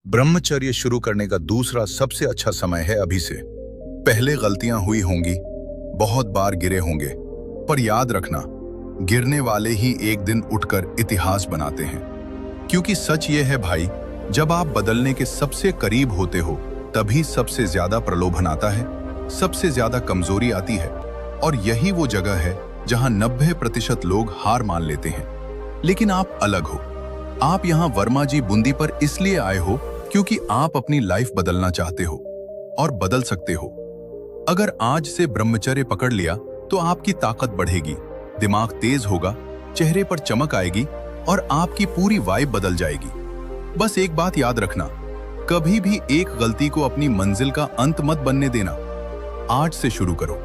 ब्रह्मचर्य शुरू करने का दूसरा सबसे अच्छा समय है अभी से। पहले गलतियां हुई होंगी, बहुत बार गिरे होंगे, पर याद रखना, गिरने वाले ही एक दिन उठकर इतिहास बनाते हैं। क्योंकि सच ये है भाई, जब आप बदलने के सबसे करीब होते हो तभी सबसे ज्यादा प्रलोभन आता है, सबसे ज्यादा कमजोरी आती है, और यही वो जगह है जहां 90% लोग हार मान लेते हैं। लेकिन आप अलग हो। आप यहां वर्मा जी बूंदी पर इसलिए आए हो क्योंकि आप अपनी लाइफ बदलना चाहते हो और बदल सकते हो। अगर आज से ब्रह्मचर्य पकड़ लिया तो आपकी ताकत बढ़ेगी, दिमाग तेज होगा, चेहरे पर चमक आएगी और आपकी पूरी वाइब बदल जाएगी। बस एक बात याद रखना, कभी भी एक गलती को अपनी मंजिल का अंत मत बनने देना। आज से शुरू करो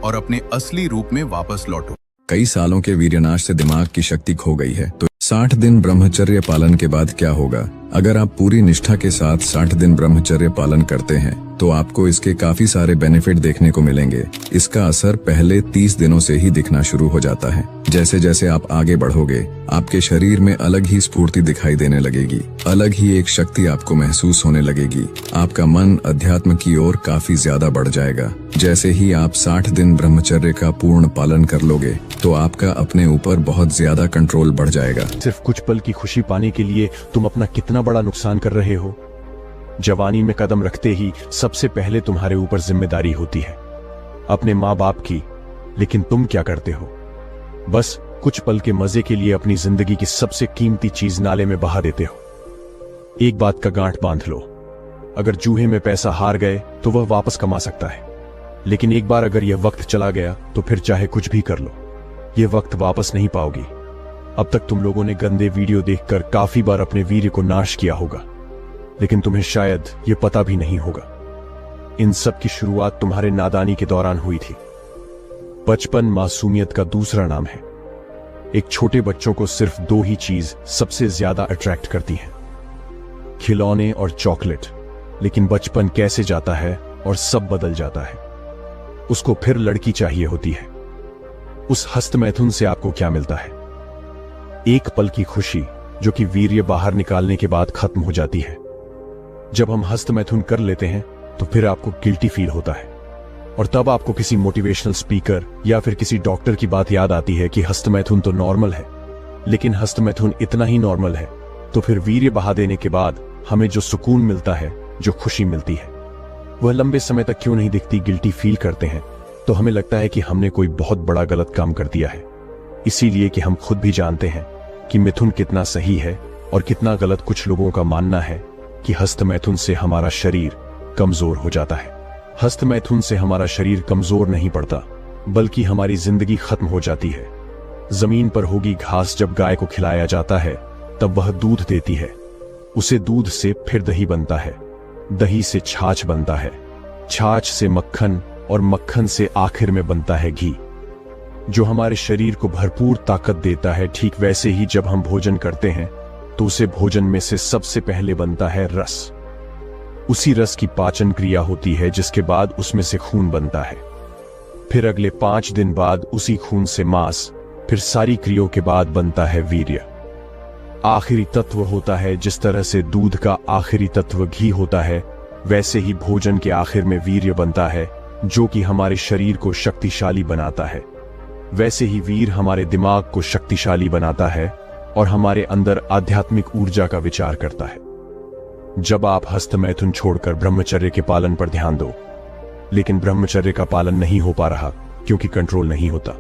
और अपने असली रूप में वापस लौटो। कई सालों के वीर्यनाश से दिमाग की शक्ति खो गई है, तो 60 दिन ब्रह्मचर्य पालन के बाद क्या होगा? अगर आप पूरी निष्ठा के साथ 60 दिन ब्रह्मचर्य पालन करते हैं तो आपको इसके काफी सारे बेनिफिट देखने को मिलेंगे। इसका असर पहले 30 दिनों से ही दिखना शुरू हो जाता है। जैसे जैसे आप आगे बढ़ोगे, आपके शरीर में अलग ही स्फूर्ति दिखाई देने लगेगी, अलग ही एक शक्ति आपको महसूस होने लगेगी। आपका मन अध्यात्म की ओर काफी ज्यादा बढ़ जाएगा। जैसे ही आप 60 दिन ब्रह्मचर्य का पूर्ण पालन कर लोगे तो आपका अपने ऊपर बहुत ज्यादा कंट्रोल बढ़ जाएगा। सिर्फ कुछ पल की खुशी पाने के लिए तुम अपना कितना बड़ा नुकसान कर रहे हो। जवानी में कदम रखते ही सबसे पहले तुम्हारे ऊपर जिम्मेदारी होती है अपने माँ बाप की, लेकिन तुम क्या करते हो? बस कुछ पल के मजे के लिए अपनी जिंदगी की सबसे कीमती चीज नाले में बहा देते हो। एक बात का गांठ बांध लो, अगर जूहे में पैसा हार गए तो वह वापस कमा सकता है, लेकिन एक बार अगर यह वक्त चला गया तो फिर चाहे कुछ भी कर लो, यह वक्त वापस नहीं पाओगी। अब तक तुम लोगों ने गंदे वीडियो देखकर काफी बार अपने वीर्य को नाश किया होगा, लेकिन तुम्हें शायद ये पता भी नहीं होगा। इन सब की शुरुआत तुम्हारे नादानी के दौरान हुई थी। बचपन मासूमियत का दूसरा नाम है। एक छोटे बच्चों को सिर्फ 2 ही चीज सबसे ज्यादा अट्रैक्ट करती हैं, खिलौने और चॉकलेट। लेकिन बचपन कैसे जाता है और सब बदल जाता है। उसको फिर लड़की चाहिए होती है। उस हस्तमैथुन से आपको क्या मिलता है? एक पल की खुशी जो कि वीर्य बाहर निकालने के बाद खत्म हो जाती है। जब हम हस्तमैथुन कर लेते हैं तो फिर आपको गिल्टी फील होता है, और तब आपको किसी मोटिवेशनल स्पीकर या फिर किसी डॉक्टर की बात याद आती है कि हस्तमैथुन तो नॉर्मल है। लेकिन हस्तमैथुन इतना ही नॉर्मल है तो फिर वीर्य बहा देने के बाद हमें जो सुकून मिलता है, जो खुशी मिलती है, वह लंबे समय तक क्यों नहीं दिखती। गिल्टी फील करते हैं तो हमें लगता है कि हमने कोई बहुत बड़ा गलत काम कर दिया है, इसीलिए कि हम खुद भी जानते हैं कि मिथुन कितना सही है और कितना गलत कुछ लोगों का मानना है कि हस्तमैथुन से हमारा शरीर कमजोर हो जाता है। हस्तमैथुन से हमारा शरीर कमजोर नहीं पड़ता, बल्कि हमारी जिंदगी खत्म हो जाती है। जमीन पर होगी घास जब गाय को खिलाया जाता है तब वह दूध देती है। उसे दूध से फिर दही बनता है, दही से छाछ बनता है, छाछ से मक्खन, और मक्खन से आखिर में बनता है घी, जो हमारे शरीर को भरपूर ताकत देता है। ठीक वैसे ही जब हम भोजन करते हैं तो उसे भोजन में से सबसे पहले बनता है रस। उसी रस की पाचन क्रिया होती है, जिसके बाद उसमें से खून बनता है। फिर अगले 5 दिन बाद उसी खून से मांस, फिर सारी क्रियाओं के बाद बनता है वीर्य। आखिरी तत्व होता है। जिस तरह से दूध का आखिरी तत्व घी होता है, वैसे ही भोजन के आखिर में वीर्य बनता है, जो कि हमारे शरीर को शक्तिशाली बनाता है। वैसे ही वीर हमारे दिमाग को शक्तिशाली बनाता है और हमारे अंदर आध्यात्मिक ऊर्जा का विचार करता है। जब आप हस्तमैथुन छोड़कर ब्रह्मचर्य के पालन पर ध्यान दो, लेकिन ब्रह्मचर्य का पालन नहीं हो पा रहा क्योंकि कंट्रोल नहीं होता।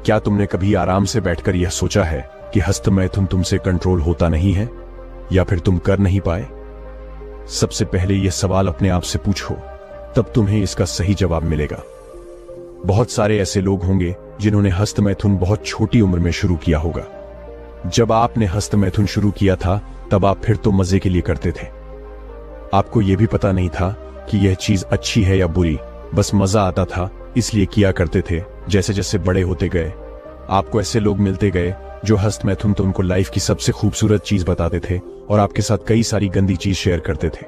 क्या तुमने कभी आराम से बैठकर यह सोचा है कि हस्तमैथुन तुमसे कंट्रोल होता नहीं है, या फिर तुम कर नहीं पाए? सबसे पहले यह सवाल अपने आप से पूछो, तब तुम्हें इसका सही जवाब मिलेगा। बहुत सारे ऐसे लोग होंगे जिन्होंने हस्तमैथुन बहुत छोटी उम्र में शुरू किया होगा। जब आपने हस्तमैथुन शुरू किया था तब आप फिर तो मजे के लिए करते थे। आपको यह भी पता नहीं था कि यह चीज अच्छी है या बुरी, बस मजा आता था इसलिए किया करते थे। जैसे जैसे बड़े होते गए, आपको ऐसे लोग मिलते गए जो हस्तमैथुन तो उनको लाइफ की सबसे खूबसूरत चीज बताते थे और आपके साथ कई सारी गंदी चीज शेयर करते थे।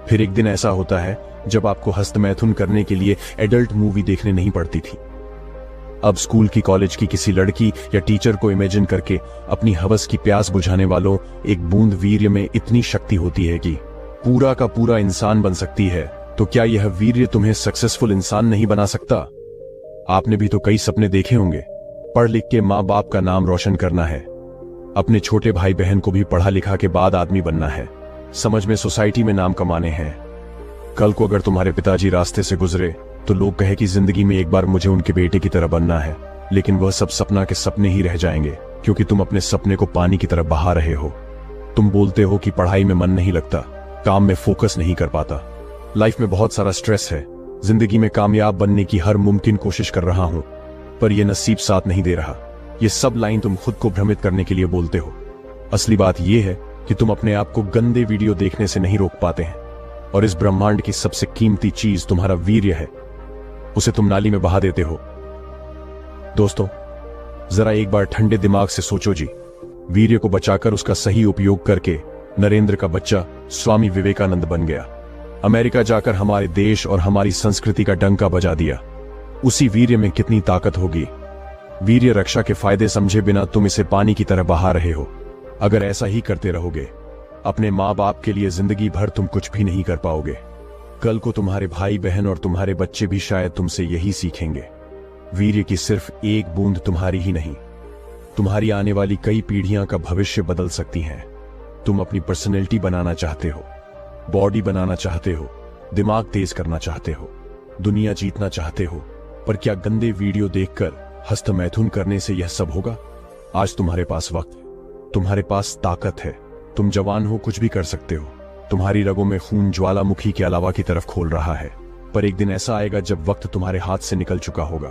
फिर एक दिन ऐसा होता है जब आपको हस्तमैथुन करने के लिए एडल्ट मूवी देखने नहीं पड़ती थी। अब स्कूल की, कॉलेज की किसी लड़की या टीचर को इमेजिन करके अपनी हवस की प्यास बुझाने वालों, एक बूंद वीर्य में इतनी शक्ति होती है कि पूरा का पूरा इंसान बन सकती है। तो क्या यह वीर्य तुम्हें सक्सेसफुल इंसान नहीं बना सकता? आपने भी तो कई सपने देखे होंगे। पढ़ लिख के माँ बाप का नाम रोशन करना है, अपने छोटे भाई बहन को भी पढ़ा लिखा के बाद आदमी बनना है, समझ में, सोसाइटी में नाम कमाने हैं। कल को अगर तुम्हारे पिताजी रास्ते से गुजरे तो लोग कहे कि जिंदगी में एक बार मुझे उनके बेटे की तरह बनना है, लेकिन वह सब सपना के सपने ही रह जाएंगे, क्योंकि तुम अपने सपने को पानी की तरह बहा रहे हो। तुम बोलते हो कि पढ़ाई में मन नहीं लगता, काम में फोकस नहीं कर पाता, लाइफ में बहुत सारा स्ट्रेस है, जिंदगी में कामयाब बनने की हर मुमकिन कोशिश कर रहा हूं, पर यह नसीब साथ नहीं दे रहा। ये सब लाइन तुम खुद को भ्रमित करने के लिए बोलते हो। असली बात यह है कि तुम अपने आप को गंदे वीडियो देखने से नहीं रोक पाते हैं, और इस ब्रह्मांड की सबसे कीमती चीज तुम्हारा वीर्य है, उसे तुम नाली में बहा देते हो। दोस्तों, जरा एक बार ठंडे दिमाग से सोचो जी। वीर्य को बचाकर उसका सही उपयोग करके नरेंद्र का बच्चा स्वामी विवेकानंद बन गया। अमेरिका जाकर हमारे देश और हमारी संस्कृति का डंका बजा दिया। उसी वीर्य में कितनी ताकत होगी। वीर्य रक्षा के फायदे समझे बिना तुम इसे पानी की तरह बहा रहे हो। अगर ऐसा ही करते रहोगे, अपने माँ बाप के लिए जिंदगी भर तुम कुछ भी नहीं कर पाओगे। कल को तुम्हारे भाई बहन और तुम्हारे बच्चे भी शायद तुमसे यही सीखेंगे। वीर्य की सिर्फ एक बूंद तुम्हारी ही नहीं, तुम्हारी आने वाली कई पीढ़ियां का भविष्य बदल सकती हैं। तुम अपनी पर्सनैलिटी बनाना चाहते हो, बॉडी बनाना चाहते हो, दिमाग तेज करना चाहते हो, दुनिया जीतना चाहते हो, पर क्या गंदे वीडियो देखकर हस्तमैथुन करने से यह सब होगा? आज तुम्हारे पास वक्त है, तुम्हारे पास ताकत है, तुम जवान हो, कुछ भी कर सकते हो। तुम्हारी रगों में खून ज्वालामुखी के अलावा की तरफ खोल रहा है, पर एक दिन ऐसा आएगा जब वक्त तुम्हारे हाथ से निकल चुका होगा।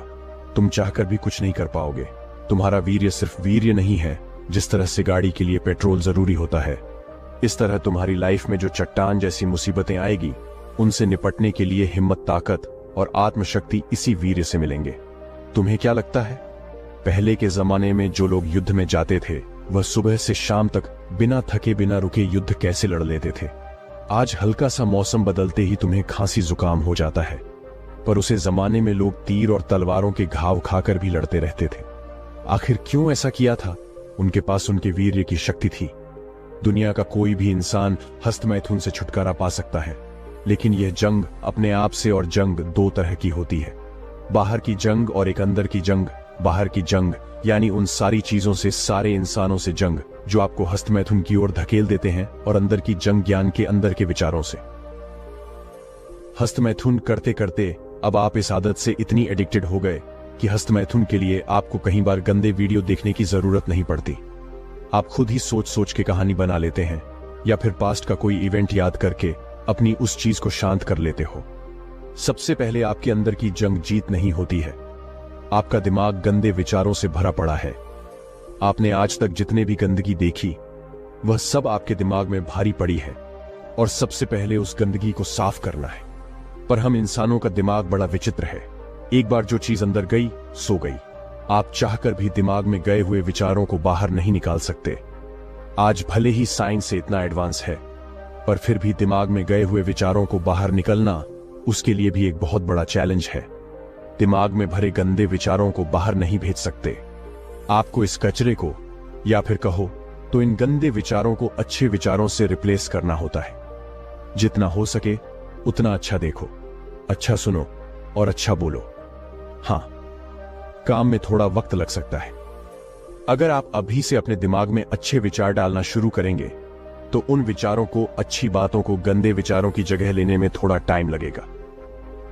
तुम चाहकर भी कुछ नहीं कर पाओगे। तुम्हारा वीर्य सिर्फ वीर्य नहीं है। जिस तरह से गाड़ी के लिए पेट्रोल जरूरी होता है, इस तरह तुम्हारी लाइफ में जो चट्टान जैसी मुसीबतें आएगी, उनसे निपटने के लिए हिम्मत, ताकत और आत्मशक्ति इसी वीर्य से मिलेंगे। तुम्हें क्या लगता है, पहले के जमाने में जो लोग युद्ध में जाते थे, वह सुबह से शाम तक बिना थके बिना रुके युद्ध कैसे लड़ लेते थे? आज हल्का सा मौसम बदलते ही तुम्हें खांसी जुकाम हो जाता है, पर उसे जमाने में लोग तीर और तलवारों के घाव खाकर भी लड़ते रहते थे। आखिर क्यों ऐसा किया था? उनके पास उनके वीर्य की शक्ति थी। दुनिया का कोई भी इंसान हस्तमैथुन से छुटकारा पा सकता है, लेकिन यह जंग अपने आप से, और जंग दो तरह की होती है, बाहर की जंग और एक अंदर की जंग। बाहर की जंग यानी उन सारी चीजों से, सारे इंसानों से जंग जो आपको हस्तमैथुन की ओर धकेल देते हैं, और अंदर की जंग ज्ञान के अंदर के विचारों से। हस्तमैथुन करते करते अब आप इस आदत से इतनी एडिक्टेड हो गए कि हस्तमैथुन के लिए आपको कई बार गंदे वीडियो देखने की जरूरत नहीं पड़ती। आप खुद ही सोच सोच के कहानी बना लेते हैं, या फिर पास्ट का कोई इवेंट याद करके अपनी उस चीज को शांत कर लेते हो। सबसे पहले आपके अंदर की जंग जीत नहीं होती है, आपका दिमाग गंदे विचारों से भरा पड़ा है। आपने आज तक जितने भी गंदगी देखी, वह सब आपके दिमाग में भारी पड़ी है, और सबसे पहले उस गंदगी को साफ करना है। पर हम इंसानों का दिमाग बड़ा विचित्र है। एक बार जो चीज अंदर गई, सो गई। आप चाहकर भी दिमाग में गए हुए विचारों को बाहर नहीं निकाल सकते। आज भले ही साइंस से इतना एडवांस है, पर फिर भी दिमाग में गए हुए विचारों को बाहर निकलना, उसके लिए भी एक बहुत बड़ा चैलेंज है। दिमाग में भरे गंदे विचारों को बाहर नहीं भेज सकते। आपको इस कचरे को, या फिर कहो तो इन गंदे विचारों को अच्छे विचारों से रिप्लेस करना होता है। जितना हो सके उतना अच्छा देखो, अच्छा सुनो और अच्छा बोलो। हाँ, काम में थोड़ा वक्त लग सकता है। अगर आप अभी से अपने दिमाग में अच्छे विचार डालना शुरू करेंगे, तो उन विचारों को, अच्छी बातों को गंदे विचारों की जगह लेने में थोड़ा टाइम लगेगा।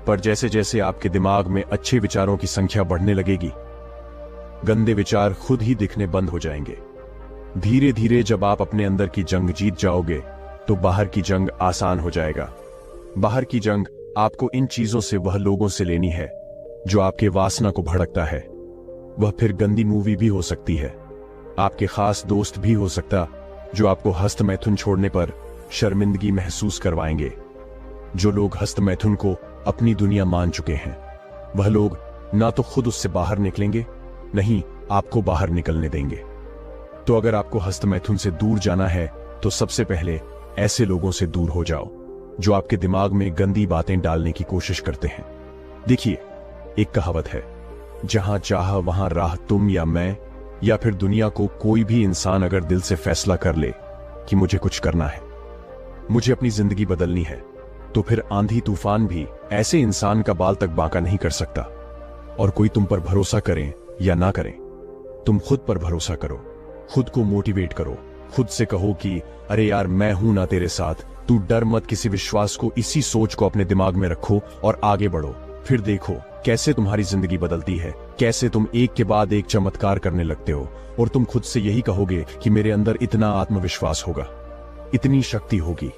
पर जैसे जैसे आपके दिमाग में अच्छे विचारों की संख्या बढ़ने लगेगी, गंदे विचार खुद ही दिखने बंद हो जाएंगे। धीरे धीरे जब आप अपने अंदर की जंग जीत जाओगे, तो बाहर की जंग आसान हो जाएगा। बाहर की जंग आपको इन चीजों से, वह लोगों से लेनी है जो आपके वासना को भड़कता है। वह फिर गंदी मूवी भी हो सकती है, आपके खास दोस्त भी हो सकता, जो आपको हस्तमैथुन छोड़ने पर शर्मिंदगी महसूस करवाएंगे। जो लोग हस्तमैथुन को अपनी दुनिया मान चुके हैं, वह लोग ना तो खुद उससे बाहर निकलेंगे, नहीं आपको बाहर निकलने देंगे। तो अगर आपको हस्तमैथुन से दूर जाना है, तो सबसे पहले ऐसे लोगों से दूर हो जाओ जो आपके दिमाग में गंदी बातें डालने की कोशिश करते हैं। देखिए, एक कहावत है, जहां चाह वहां राह तुम या मैं, या फिर दुनिया को कोई भी इंसान अगर दिल से फैसला कर ले कि मुझे कुछ करना है, मुझे अपनी जिंदगी बदलनी है, तो फिर आंधी तूफान भी ऐसे इंसान का बाल तक बांका नहीं कर सकता। और कोई तुम पर भरोसा करें या ना करें, तुम खुद पर भरोसा करो, खुद को मोटिवेट करो, खुद से कहो कि अरे यार मैं हूं ना तेरे साथ, तू डर मत। किसी विश्वास को, इसी सोच को अपने दिमाग में रखो और आगे बढ़ो। फिर देखो कैसे तुम्हारी जिंदगी बदलती है, कैसे तुम एक के बाद एक चमत्कार करने लगते हो। और तुम खुद से यही कहोगे कि मेरे अंदर इतना आत्मविश्वास होगा, इतनी शक्ति होगी,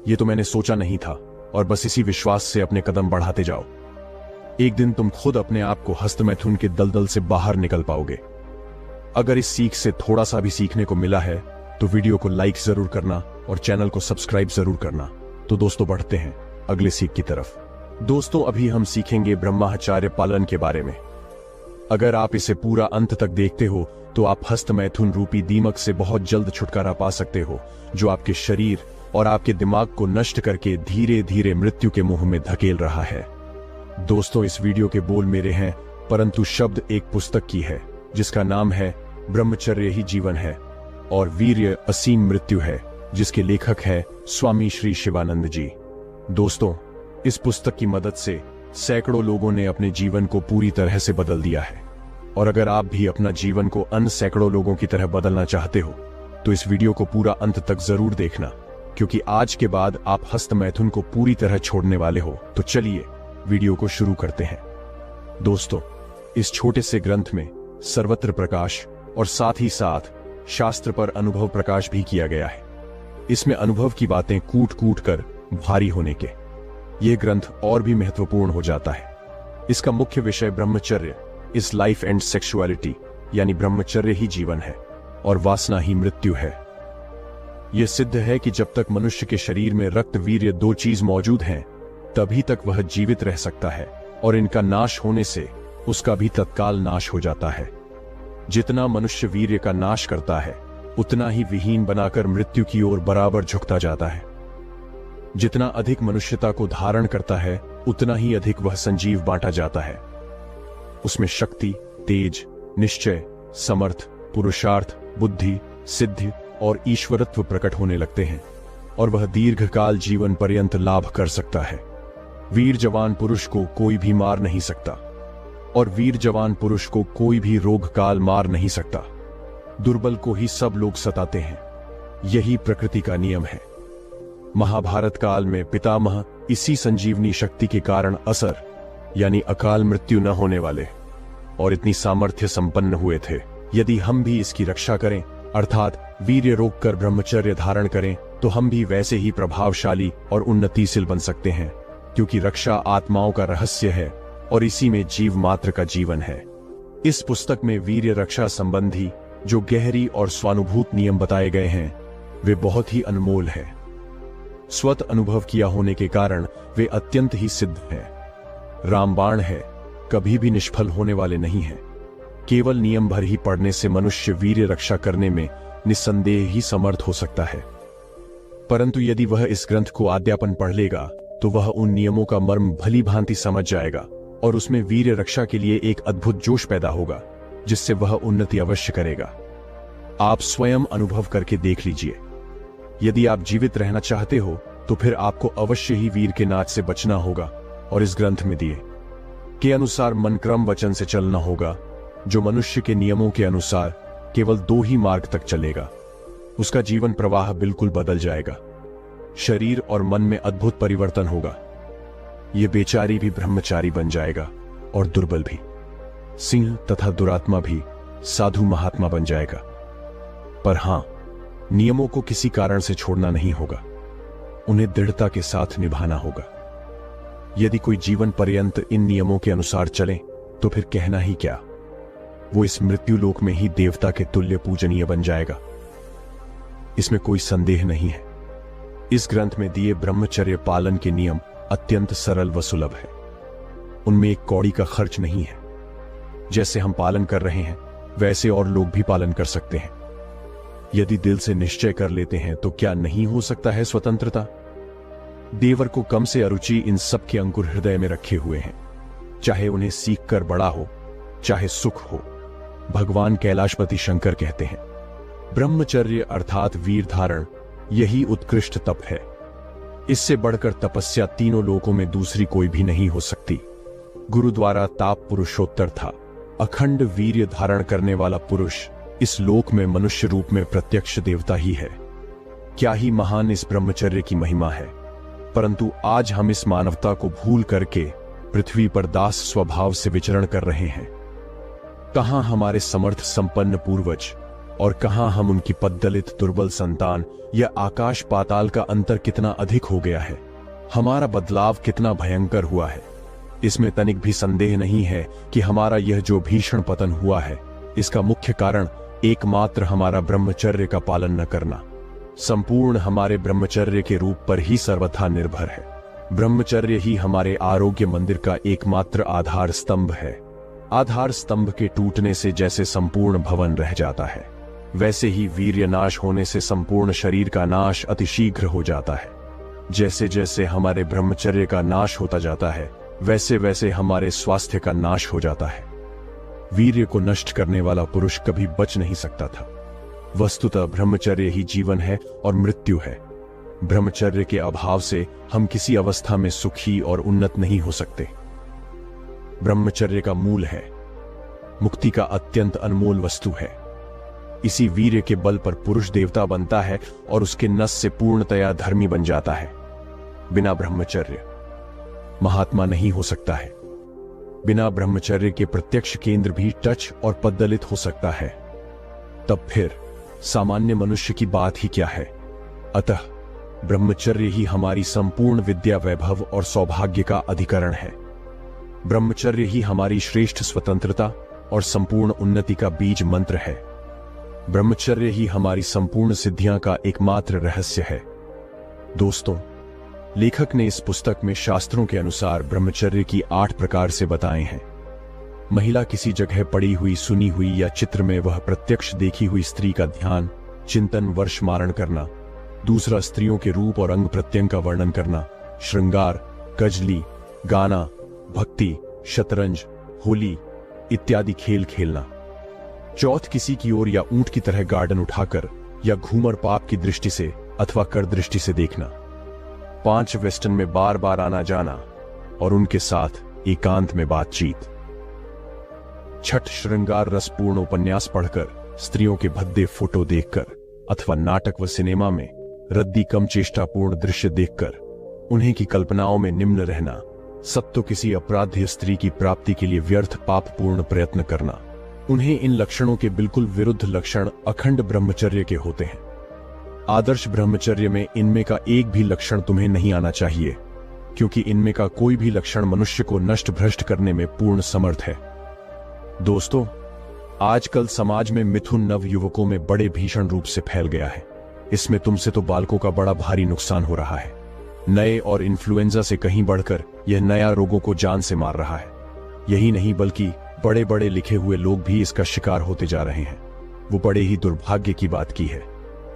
ये तो मैंने सोचा नहीं था। और बस इसी विश्वास से अपने कदम बढ़ाते जाओ। एक दिन तुम खुद अपने आप को हस्तमैथुन के दलदल से बाहर निकल पाओगे। अगर इस सीख से थोड़ा सा भी सीखने को मिला है तो वीडियो को लाइक जरूर करना और चैनल को सब्सक्राइब जरूर करना। तो दोस्तों बढ़ते हैं अगले सीख की तरफ। दोस्तों अभी हम सीखेंगे ब्रह्मचर्य पालन के बारे में। अगर आप इसे पूरा अंत तक देखते हो तो आप हस्तमैथुन रूपी दीमक से बहुत जल्द छुटकारा पा सकते हो, जो आपके शरीर और आपके दिमाग को नष्ट करके धीरे धीरे मृत्यु के मुंह में धकेल रहा है। दोस्तों इस वीडियो के बोल मेरे हैं, परंतु शब्द एक पुस्तक की है जिसका नाम है ब्रह्मचर्य ही जीवन है और वीर्य असीम मृत्यु है, जिसके लेखक है स्वामी श्री शिवानंद जी। दोस्तों इस पुस्तक की मदद से सैकड़ों लोगों ने अपने जीवन को पूरी तरह से बदल दिया है। और अगर आप भी अपना जीवन को अन्य सैकड़ों लोगों की तरह बदलना चाहते हो तो इस वीडियो को पूरा अंत तक जरूर देखना, क्योंकि आज के बाद आप हस्तमैथुन को पूरी तरह छोड़ने वाले हो। तो चलिए वीडियो को शुरू करते हैं। दोस्तों इस छोटे से ग्रंथ में सर्वत्र प्रकाश और साथ ही साथ शास्त्र पर अनुभव प्रकाश भी किया गया है। इसमें अनुभव की बातें कूट कूट कर भारी होने के यह ग्रंथ और भी महत्वपूर्ण हो जाता है। इसका मुख्य विषय ब्रह्मचर्य इस लाइफ एंड सेक्सुअलिटी, यानी ब्रह्मचर्य ही जीवन है और वासना ही मृत्यु है। यह सिद्ध है कि जब तक मनुष्य के शरीर में रक्त वीर्य दो चीज मौजूद हैं, तभी तक वह जीवित रह सकता है और इनका नाश होने से उसका भी तत्काल नाश हो जाता है। जितना मनुष्य वीर्य का नाश करता है उतना ही विहीन बनाकर मृत्यु की ओर बराबर झुकता जाता है। जितना अधिक मनुष्यता को धारण करता है उतना ही अधिक वह संजीव बांटा जाता है। उसमें शक्ति, तेज, निश्चय, समर्थ, पुरुषार्थ, बुद्धि, सिद्धि और ईश्वरत्व प्रकट होने लगते हैं और वह दीर्घकाल जीवन पर्यंत लाभ कर सकता है। वीर जवान पुरुष को कोई भी मार नहीं सकता और वीर जवान पुरुष को कोई भी रोग काल मार नहीं सकता। दुर्बल को ही सब लोग सताते हैं, यही प्रकृति का नियम है। महाभारत काल में पितामह इसी संजीवनी शक्ति के कारण असर यानी अकाल मृत्यु न होने वाले और इतनी सामर्थ्य संपन्न हुए थे। यदि हम भी इसकी रक्षा करें अर्थात वीर्य रोक कर ब्रह्मचर्य धारण करें तो हम भी वैसे ही प्रभावशाली और उन्नतिशील बन सकते हैं, क्योंकि रक्षा आत्माओं का रहस्य है और इसी में जीव मात्र का जीवन है। इस पुस्तक में वीर्य रक्षा संबंधी जो गहरी और स्वानुभूत नियम बताए गए हैं वे बहुत ही अनमोल है। स्वत अनुभव किया होने के कारण वे अत्यंत ही सिद्ध हैं। रामबाण है, कभी भी निष्फल होने वाले नहीं हैं। केवल नियम भर ही पढ़ने से मनुष्य वीर्य रक्षा करने में निस्संदेह ही समर्थ हो सकता है, परंतु यदि वह इस ग्रंथ को आद्यापन पढ़ लेगा तो वह उन नियमों का मर्म भली भांति समझ जाएगा और उसमें वीर्य रक्षा के लिए एक अद्भुत जोश पैदा होगा, जिससे वह उन्नति अवश्य करेगा। आप स्वयं अनुभव करके देख लीजिए। यदि आप जीवित रहना चाहते हो तो फिर आपको अवश्य ही वीर के नाच से बचना होगा और इस ग्रंथ में दिए के अनुसार मन क्रम वचन से चलना होगा। जो मनुष्य के नियमों के अनुसार केवल दो ही मार्ग तक चलेगा, उसका जीवन प्रवाह बिल्कुल बदल जाएगा। शरीर और मन में अद्भुत परिवर्तन होगा। यह बेचारी भी ब्रह्मचारी बन जाएगा और दुर्बल भी, सिंह तथा दुरात्मा भी साधु महात्मा बन जाएगा। पर हां, नियमों को किसी कारण से छोड़ना नहीं होगा, उन्हें दृढ़ता के साथ निभाना होगा। यदि कोई जीवन पर्यंत इन नियमों के अनुसार चले तो फिर कहना ही क्या, वो इस मृत्यु लोक में ही देवता के तुल्य पूजनीय बन जाएगा। इसमें कोई संदेह नहीं है। इस ग्रंथ में दिए ब्रह्मचर्य पालन के नियम अत्यंत सरल व सुलभ है। उनमें एक कौड़ी का खर्च नहीं है। जैसे हम पालन कर रहे हैं वैसे और लोग भी पालन कर सकते हैं। यदि दिल से निश्चय कर लेते हैं तो क्या नहीं हो सकता है स्वतंत्रता। देवर को कम से अरुचि इन सब के अंकुर हृदय में रखे हुए हैं, चाहे उन्हें सीख कर बड़ा हो चाहे सुख हो। भगवान कैलाशपति शंकर कहते हैं, ब्रह्मचर्य अर्थात वीर धारण यही उत्कृष्ट तप है। इससे बढ़कर तपस्या तीनों लोकों में दूसरी कोई भी नहीं हो सकती। गुरु द्वारा ताप पुरुषोत्तर था। अखंड वीर्य धारण करने वाला पुरुष इस लोक में मनुष्य रूप में प्रत्यक्ष देवता ही है। क्या ही महान इस ब्रह्मचर्य की महिमा है। परंतु आज हम इस मानवता को भूल करके पृथ्वी पर दास स्वभाव से विचरण कर रहे हैं। कहां हमारे समर्थ संपन्न पूर्वज और कहां हम उनकी पद्दलित दुर्बल संतान। यह आकाश पाताल का अंतर कितना अधिक हो गया है। हमारा बदलाव कितना भयंकर हुआ है। इसमें तनिक भी संदेह नहीं है कि हमारा यह जो भीषण पतन हुआ है, इसका मुख्य कारण एकमात्र हमारा ब्रह्मचर्य का पालन न करना संपूर्ण हमारे ब्रह्मचर्य के रूप पर ही सर्वथा निर्भर है। ब्रह्मचर्य ही हमारे आरोग्य मंदिर का एकमात्र आधार स्तंभ है। आधार स्तंभ के टूटने से जैसे संपूर्ण भवन रह जाता है, वैसे ही वीर्य नाश होने से संपूर्ण शरीर का नाश अतिशीघ्र हो जाता है। जैसे जैसे हमारे ब्रह्मचर्य का नाश होता जाता है, वैसे वैसे हमारे स्वास्थ्य का नाश हो जाता है। वीर्य को नष्ट करने वाला पुरुष कभी बच नहीं सकता था। वस्तुतः ब्रह्मचर्य ही जीवन है और मृत्यु है। ब्रह्मचर्य के अभाव से हम किसी अवस्था में सुखी और उन्नत नहीं हो सकते। ब्रह्मचर्य का मूल है, मुक्ति का अत्यंत अनमोल वस्तु है। इसी वीर्य के बल पर पुरुष देवता बनता है और उसके नस से पूर्णतया धर्मी बन जाता है। बिना ब्रह्मचर्य महात्मा नहीं हो सकता है। बिना ब्रह्मचर्य के प्रत्यक्ष केंद्र भी टच और पद्दलित हो सकता है। तब फिर सामान्य मनुष्य की बात ही क्या है। अतः ब्रह्मचर्य ही हमारी संपूर्ण विद्या वैभव और सौभाग्य का अधिकरण है। ब्रह्मचर्य ही हमारी श्रेष्ठ स्वतंत्रता और संपूर्ण उन्नति का बीज मंत्र है। ब्रह्मचर्य ही हमारी संपूर्ण सिद्धियां का एकमात्र रहस्य है। दोस्तों, लेखक ने इस पुस्तक में शास्त्रों के अनुसार ब्रह्मचर्य की 8 प्रकार से बताए हैं। महिला किसी जगह पड़ी हुई, सुनी हुई या चित्र में वह प्रत्यक्ष देखी हुई स्त्री का ध्यान, चिंतन, वर्षमारण करना। दूसरा, स्त्रियों के रूप और अंग प्रत्यंग का वर्णन करना। श्रृंगार, कजली, गाना, भक्ति, शतरंज, होली इत्यादि खेल खेलना। चौथ, किसी की ओर या ऊंट की तरह गार्डन उठाकर या घूमर पाप की दृष्टि से अथवा कर दृष्टि से देखना। 5, वेस्टर्न में बार बार आना जाना और उनके साथ एकांत में बातचीत। 6, श्रृंगार रसपूर्ण उपन्यास पढ़कर, स्त्रियों के भद्दे फोटो देखकर अथवा नाटक व सिनेमा में रद्दी कम चेष्टापूर्ण दृश्य देखकर उन्हीं की कल्पनाओं में निम्न रहना। सब तो किसी अपराध्य स्त्री की प्राप्ति के लिए व्यर्थ पापपूर्ण प्रयत्न करना। उन्हें इन लक्षणों के बिल्कुल विरुद्ध लक्षण अखंड ब्रह्मचर्य के होते हैं। आदर्श ब्रह्मचर्य में इनमें का एक भी लक्षण तुम्हें नहीं आना चाहिए, क्योंकि इनमें का कोई भी लक्षण मनुष्य को नष्ट भ्रष्ट करने में पूर्ण समर्थ है। दोस्तों, आजकल समाज में मिथुन नव युवकों में बड़े भीषण रूप से फैल गया है। इसमें तुमसे तो बालकों का बड़ा भारी नुकसान हो रहा है। नए और इन्फ्लुएंजा से कहीं बढ़कर यह नया रोगों को जान से मार रहा है। यही नहीं बल्कि बड़े बड़े लिखे हुए लोग भी इसका शिकार होते जा रहे हैं। वो बड़े ही दुर्भाग्य की बात की है।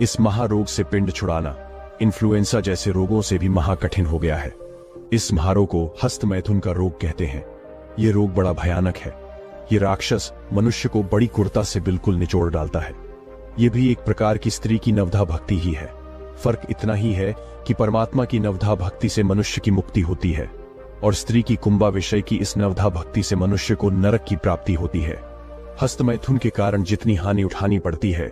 इस महारोग से पिंड छुड़ाना इन्फ्लुएंजा जैसे रोगों से भी महाकठिन हो गया है। इस महारोग को हस्तमैथुन का रोग कहते हैं। ये रोग बड़ा भयानक है। ये राक्षस मनुष्य को बड़ी कुर्ता से बिल्कुल निचोड़ डालता है। ये भी एक प्रकार की स्त्री की नवधा भक्ति ही है। फर्क इतना ही है कि परमात्मा की नवधा भक्ति से मनुष्य की मुक्ति होती है और स्त्री की कुंभा विषय की इस नवधा भक्ति से मनुष्य को नरक की प्राप्ति होती है। हस्तमैथुन के कारण जितनी हानि उठानी पड़ती है,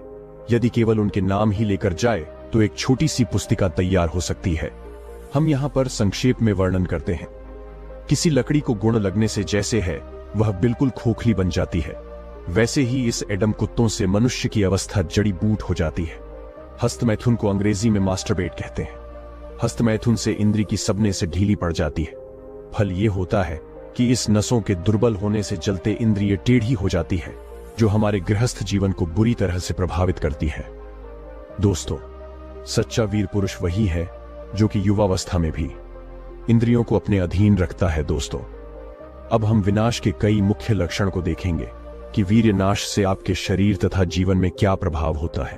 यदि केवल उनके नाम ही लेकर जाए तो एक छोटी सी पुस्तिका तैयार हो सकती है। हम यहाँ पर संक्षेप में वर्णन करते हैं। किसी लकड़ी को गुण लगने से जैसे है वह बिल्कुल खोखली बन जाती है, वैसे ही इस एडम कुत्तों से मनुष्य की अवस्था जड़ी बूट हो जाती है। हस्तमैथुन को अंग्रेजी में मास्टरबेट कहते हैं। हस्तमैथुन से इंद्री की सबने से ढीली पड़ जाती है। फल ये होता है कि इस नसों के दुर्बल होने से जलते इंद्रिय टेढ़ी हो जाती है, जो हमारे गृहस्थ जीवन को बुरी तरह से प्रभावित करती है। दोस्तों, सच्चा वीर पुरुष वही है जो कि युवावस्था में भी इंद्रियों को अपने अधीन रखता है। दोस्तों, अब हम विनाश के कई मुख्य लक्षण को देखेंगे कि वीर्य नाश से आपके शरीर तथा जीवन में क्या प्रभाव होता है।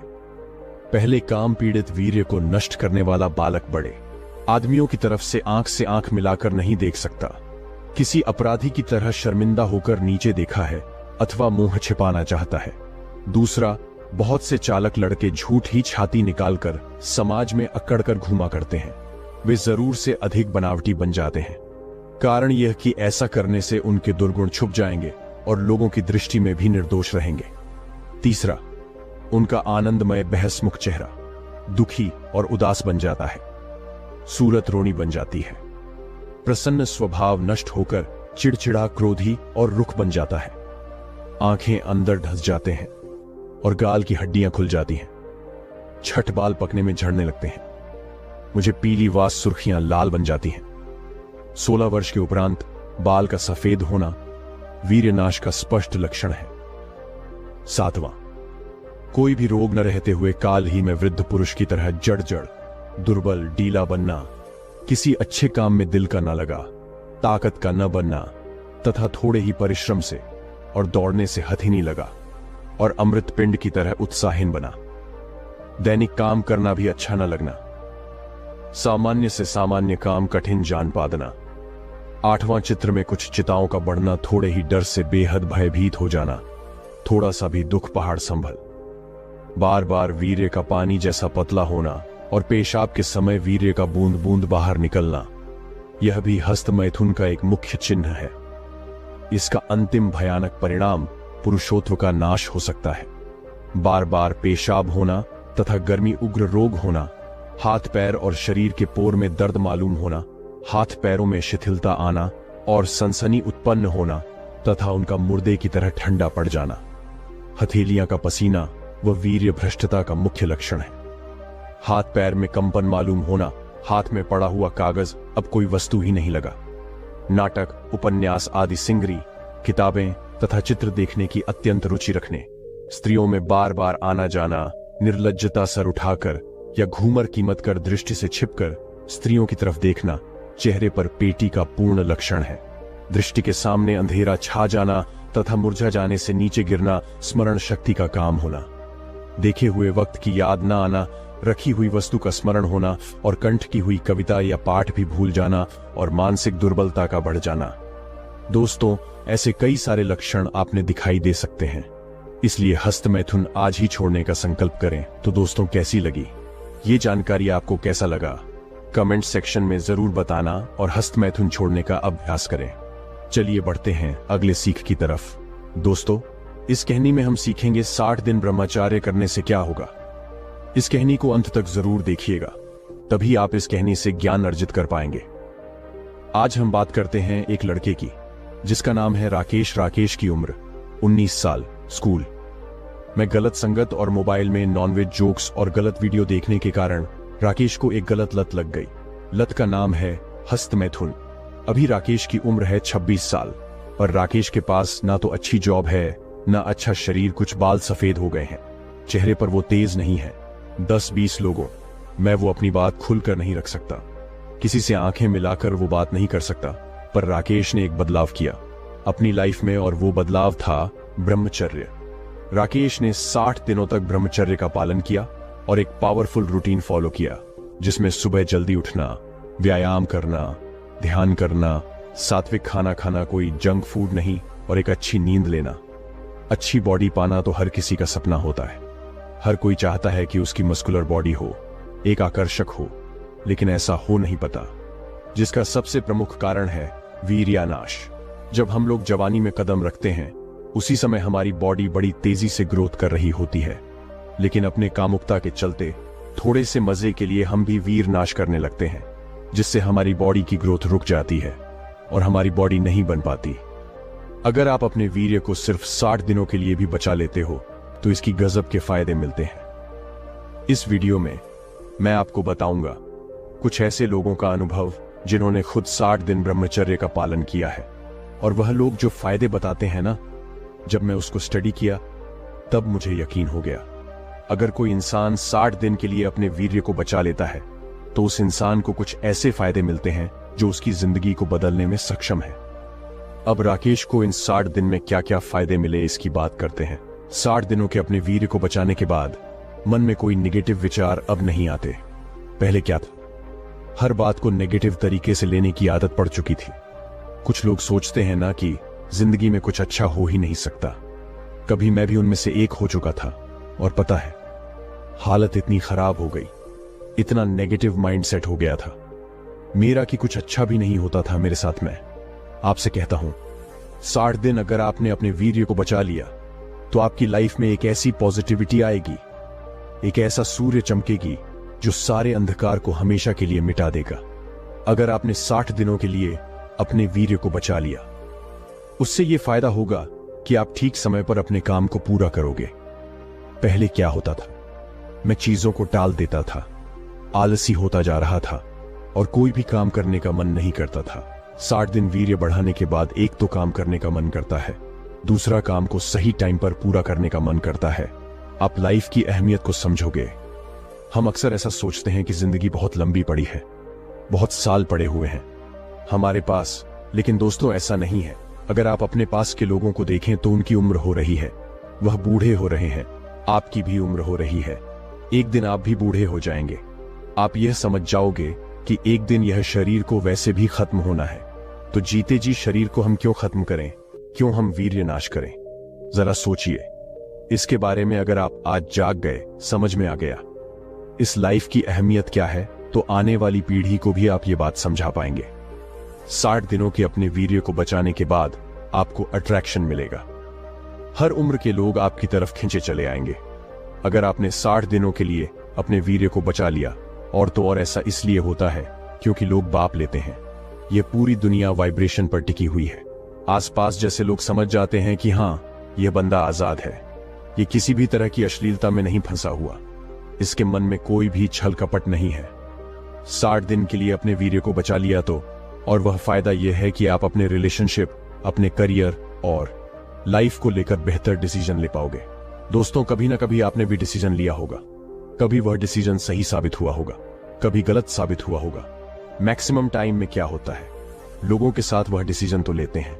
पहले, काम पीड़ित वीर्य को नष्ट करने वाला बालक बड़े आदमियों की तरफ से आंख मिलाकर नहीं देख सकता। किसी अपराधी की तरह शर्मिंदा होकर नीचे देखा है अथवा मुंह छिपाना चाहता है। दूसरा, बहुत से चालक लड़के झूठ ही छाती निकालकर समाज में अक्कड़ कर घूमा करते हैं। वे जरूर से अधिक बनावटी बन जाते हैं। कारण यह कि ऐसा करने से उनके दुर्गुण छुप जाएंगे और लोगों की दृष्टि में भी निर्दोष रहेंगे। तीसरा, उनका आनंदमय बहसमुख चेहरा दुखी और उदास बन जाता है। सूरत रोनी बन जाती है। प्रसन्न स्वभाव नष्ट होकर चिड़चिड़ा, क्रोधी और रुख बन जाता है। आंखें अंदर धंस जाते हैं और गाल की हड्डियां खुल जाती हैं। छठ बाल पकने में झड़ने लगते हैं। मुझे पीली वास सुर्खियां लाल बन जाती हैं। 16 वर्ष के उपरांत बाल का सफेद होना वीर्यनाश का स्पष्ट लक्षण है। 7वां, कोई भी रोग न रहते हुए काल ही में वृद्ध पुरुष की तरह जड़ दुर्बल ढीला बनना, किसी अच्छे काम में दिल का न लगा, ताकत का न बनना तथा थोड़े ही परिश्रम से और दौड़ने से हथिनी लगा और अमृत पिंड की तरह उत्साहीन बना। दैनिक काम करना भी अच्छा न लगना। सामान्य से सामान्य काम कठिन जान पादना। 8वां चित्र में कुछ चिताओं का बढ़ना, थोड़े ही डर से बेहद भयभीत हो जाना, थोड़ा सा भी दुख पहाड़ संभल, बार बार वीर्य का पानी जैसा पतला होना और पेशाब के समय वीर्य का बूंद बूंद बाहर निकलना, यह भी हस्त मैथुन का एक मुख्य चिन्ह है। इसका अंतिम भयानक परिणाम पुरुषोत्व का नाश हो सकता है। बार बार पेशाब होना तथा गर्मी उग्र रोग होना, हाथ पैर और शरीर के पोर में दर्द मालूम होना, हाथ पैरों में शिथिलता आना और सनसनी उत्पन्न होना तथा उनका मुर्दे की तरह ठंडा पड़ जाना। हथेलियां का पसीना वह वीर्य भ्रष्टता का मुख्य लक्षण है। हाथ पैर में कंपन मालूम होना, हाथ में पड़ा हुआ कागज अब कोई वस्तु ही नहीं लगा। नाटक, उपन्यास आदि सिंगरी, किताबें तथा चित्र देखने की अत्यंत रुचि रखने, स्त्रियों में बार बार आना जाना, निर्लज्जता सर उठाकर या घूमर कीमत कर दृष्टि से छिपकर स्त्रियों की तरफ देखना चेहरे पर पेटी का पूर्ण लक्षण है। दृष्टि के सामने अंधेरा छा जाना तथा मुरझा जाने से नीचे गिरना स्मरण शक्ति का काम होना। देखे हुए वक्त की याद न आना, रखी हुई वस्तु का स्मरण होना और कंठ की हुई कविता या पाठ भी भूल जाना और मानसिक दुर्बलता का बढ़ जाना। दोस्तों, ऐसे कई सारे लक्षण आपने दिखाई दे सकते हैं। इसलिए हस्त मैथुन आज ही छोड़ने का संकल्प करें। तो दोस्तों, कैसी लगी ये जानकारी? आपको कैसा लगा? कमेंट सेक्शन में जरूर बताना और हस्त मैथुन छोड़ने का अभ्यास करें। चलिए बढ़ते हैं अगले सीख की तरफ। दोस्तों, इस कहानी में हम सीखेंगे 60 दिन ब्रह्मचर्य करने से क्या होगा। इस कहानी को अंत तक जरूर देखिएगा, तभी आप इस कहानी से ज्ञान अर्जित कर पाएंगे। आज हम बात करते हैं एक लड़के की जिसका नाम है राकेश। राकेश की उम्र 19 साल। स्कूल में गलत संगत और मोबाइल में नॉनवेज जोक्स और गलत वीडियो देखने के कारण राकेश को एक गलत लत लग गई। लत का नाम है हस्त मैथुन। अभी राकेश की उम्र है 26 साल और राकेश के पास ना तो अच्छी जॉब है, ना अच्छा शरीर, कुछ बाल सफेद हो गए हैं, चेहरे पर वो तेज नहीं है। 10-20 लोगों में वो अपनी बात खुलकर नहीं रख सकता, किसी से आंखें मिलाकर वो बात नहीं कर सकता। पर राकेश ने एक बदलाव किया अपनी लाइफ में और वो बदलाव था ब्रह्मचर्य। राकेश ने 60 दिनों तक ब्रह्मचर्य का पालन किया और एक पावरफुल रूटीन फॉलो किया, जिसमें सुबह जल्दी उठना, व्यायाम करना, ध्यान करना, सात्विक खाना खाना, कोई जंक फूड नहीं, और एक अच्छी नींद लेना। अच्छी बॉडी पाना तो हर किसी का सपना होता है। हर कोई चाहता है कि उसकी मस्कुलर बॉडी हो, एक आकर्षक हो, लेकिन ऐसा हो नहीं पाता, जिसका सबसे प्रमुख कारण है वीर्यनाश। जब हम लोग जवानी में कदम रखते हैं, उसी समय हमारी बॉडी बड़ी तेजी से ग्रोथ कर रही होती है, लेकिन अपने कामुकता के चलते थोड़े से मजे के लिए हम भी वीर नाश करने लगते हैं, जिससे हमारी बॉडी की ग्रोथ रुक जाती है और हमारी बॉडी नहीं बन पाती। अगर आप अपने वीर्य को सिर्फ 60 दिनों के लिए भी बचा लेते हो तो इसकी गजब के फायदे मिलते हैं। इस वीडियो में मैं आपको बताऊंगा कुछ ऐसे लोगों का अनुभव जिन्होंने खुद 60 दिन ब्रह्मचर्य का पालन किया है, और वह लोग जो फायदे बताते हैं ना, जब मैं उसको स्टडी किया तब मुझे यकीन हो गया। अगर कोई इंसान 60 दिन के लिए अपने वीर्य को बचा लेता है तो उस इंसान को कुछ ऐसे फायदे मिलते हैं जो उसकी जिंदगी को बदलने में सक्षम है। अब राकेश को इन 60 दिन में क्या क्या फायदे मिले इसकी बात करते हैं। 60 दिनों के अपने वीर्य को बचाने के बाद मन में कोई नेगेटिव विचार अब नहीं आते। पहले क्या था, हर बात को नेगेटिव तरीके से लेने की आदत पड़ चुकी थी। कुछ लोग सोचते हैं ना कि जिंदगी में कुछ अच्छा हो ही नहीं सकता, कभी मैं भी उनमें से एक हो चुका था, और पता है, हालत इतनी खराब हो गई, इतना नेगेटिव माइंडसेट हो गया था मेरा कि कुछ अच्छा भी नहीं होता था मेरे साथ में। आपसे कहता हूं, 60 दिन अगर आपने अपने वीर्य को बचा लिया तो आपकी लाइफ में एक ऐसी पॉजिटिविटी आएगी, एक ऐसा सूर्य चमकेगी जो सारे अंधकार को हमेशा के लिए मिटा देगा। अगर आपने 60 दिनों के लिए अपने वीर्य को बचा लिया, उससे यह फायदा होगा कि आप ठीक समय पर अपने काम को पूरा करोगे। पहले क्या होता था, मैं चीजों को टाल देता था, आलसी होता जा रहा था और कोई भी काम करने का मन नहीं करता था। 60 दिन वीर्य बढ़ाने के बाद एक तो काम करने का मन करता है, दूसरा काम को सही टाइम पर पूरा करने का मन करता है। आप लाइफ की अहमियत को समझोगे। हम अक्सर ऐसा सोचते हैं कि जिंदगी बहुत लंबी पड़ी है, बहुत साल पड़े हुए हैं हमारे पास, लेकिन दोस्तों ऐसा नहीं है। अगर आप अपने पास के लोगों को देखें तो उनकी उम्र हो रही है, वह बूढ़े हो रहे हैं, आपकी भी उम्र हो रही है। एक दिन आप भी बूढ़े हो जाएंगे। आप यह समझ जाओगे कि एक दिन यह शरीर को वैसे भी खत्म होना है, तो जीते जी शरीर को हम क्यों खत्म करें, क्यों हम वीर्य नाश करें? जरा सोचिए इसके बारे में। अगर आप आज जाग गए, समझ में आ गया इस लाइफ की अहमियत क्या है, तो आने वाली पीढ़ी को भी आप ये बात समझा पाएंगे। 60 दिनों के अपने वीर्य को बचाने के बाद आपको अट्रैक्शन मिलेगा। हर उम्र के लोग आपकी तरफ खींचे चले आएंगे। अगर आपने 60 दिनों के लिए अपने वीर्य को बचा लिया, और तो और ऐसा इसलिए होता है क्योंकि लोग बाप लेते हैं। यह पूरी दुनिया वाइब्रेशन पर टिकी हुई है। आसपास जैसे लोग समझ जाते हैं कि हां, यह बंदा आजाद है, यह किसी भी तरह की अश्लीलता में नहीं फंसा हुआ, इसके मन में कोई भी छल कपट नहीं है। 60 दिन के लिए अपने वीर्य को बचा लिया तो, और वह फायदा यह है कि आप अपने रिलेशनशिप, अपने करियर और लाइफ को लेकर बेहतर डिसीजन ले पाओगे। दोस्तों, कभी ना कभी आपने भी डिसीजन लिया होगा। कभी वह डिसीजन सही साबित हुआ होगा, कभी गलत साबित हुआ होगा। मैक्सिमम टाइम में क्या होता है, लोगों के साथ वह डिसीजन तो लेते हैं,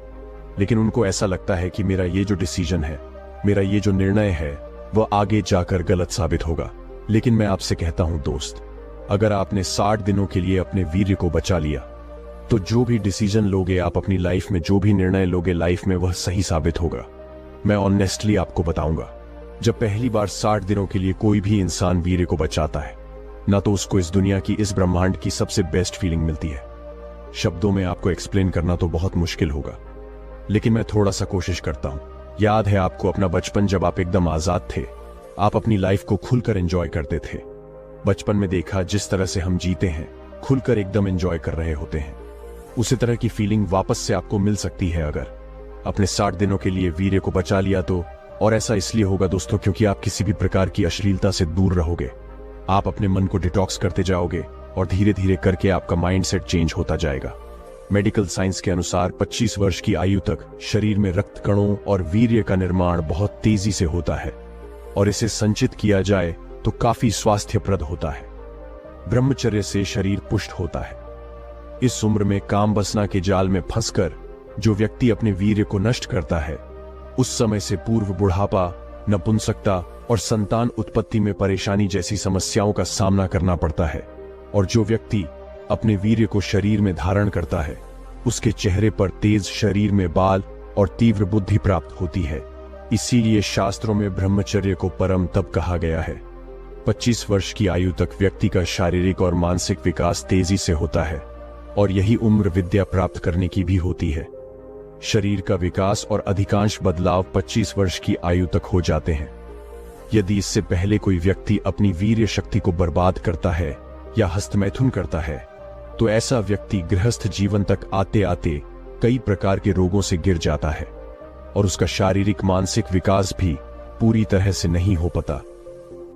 लेकिन उनको ऐसा लगता है कि मेरा ये जो डिसीजन है, मेरा ये जो निर्णय है, वह आगे जाकर गलत साबित होगा। लेकिन मैं आपसे कहता हूं दोस्त, अगर आपने 60 दिनों के लिए अपने वीर्य को बचा लिया, तो जो भी डिसीजन लोगे आप अपनी लाइफ में, जो भी निर्णय लोगे लाइफ में, वह सही साबित होगा। मैं ऑनेस्टली आपको बताऊंगा, जब पहली बार 60 दिनों के लिए कोई भी इंसान वीर्य को बचाता है ना, तो उसको इस दुनिया की, इस ब्रह्मांड की सबसे बेस्ट फीलिंग मिलती है। शब्दों में आपको एक्सप्लेन करना तो बहुत मुश्किल होगा, लेकिन मैं थोड़ा सा कोशिश करता हूं। याद है आपको अपना बचपन, जब आप एकदम आजाद थे, आप अपनी लाइफ को खुलकर एंजॉय करते थे। बचपन में देखा जिस तरह से हम जीते हैं, खुलकर एकदम एंजॉय कर रहे होते हैं, उसी तरह की फीलिंग वापस से आपको मिल सकती है अगर अपने 60 दिनों के लिए वीर्य को बचा लिया तो। और ऐसा इसलिए होगा दोस्तों क्योंकि आप किसी भी प्रकार की अश्लीलता से दूर रहोगे। आप अपने मन को डिटॉक्स करते जाओगे और धीरे धीरे करके आपका माइंडसेट चेंज होता जाएगा। मेडिकल साइंस के अनुसार 25 वर्ष की आयु तक शरीर में रक्त कणों और वीर्य का निर्माण बहुत तेजी से होता है, और इसे संचित किया जाए तो काफी स्वास्थ्यप्रद होता है। ब्रह्मचर्य से शरीर पुष्ट होता है। इस उम्र में काम बसना के जाल में फंसकर जो व्यक्ति अपने वीर्य को नष्ट करता है, उस समय से पूर्व बुढ़ापा, नपुंसकता और संतान उत्पत्ति में परेशानी जैसी समस्याओं का सामना करना पड़ता है। और जो व्यक्ति अपने वीर्य को शरीर में धारण करता है, उसके चेहरे पर तेज शरीर में बाल और तीव्र बुद्धि प्राप्त होती है। इसीलिए शास्त्रों में ब्रह्मचर्य को परम तप कहा गया है। 25 वर्ष की आयु तक व्यक्ति का शारीरिक और मानसिक विकास तेजी से होता है, और यही उम्र विद्या प्राप्त करने की भी होती है। शरीर का विकास और अधिकांश बदलाव 25 वर्ष की आयु तक हो जाते हैं। यदि इससे पहले कोई व्यक्ति अपनी वीर्य शक्ति को बर्बाद करता है या हस्तमैथुन करता है, तो ऐसा व्यक्ति गृहस्थ जीवन तक आते आते कई प्रकार के रोगों से गिर जाता है, और उसका शारीरिक मानसिक विकास भी पूरी तरह से नहीं हो पाता।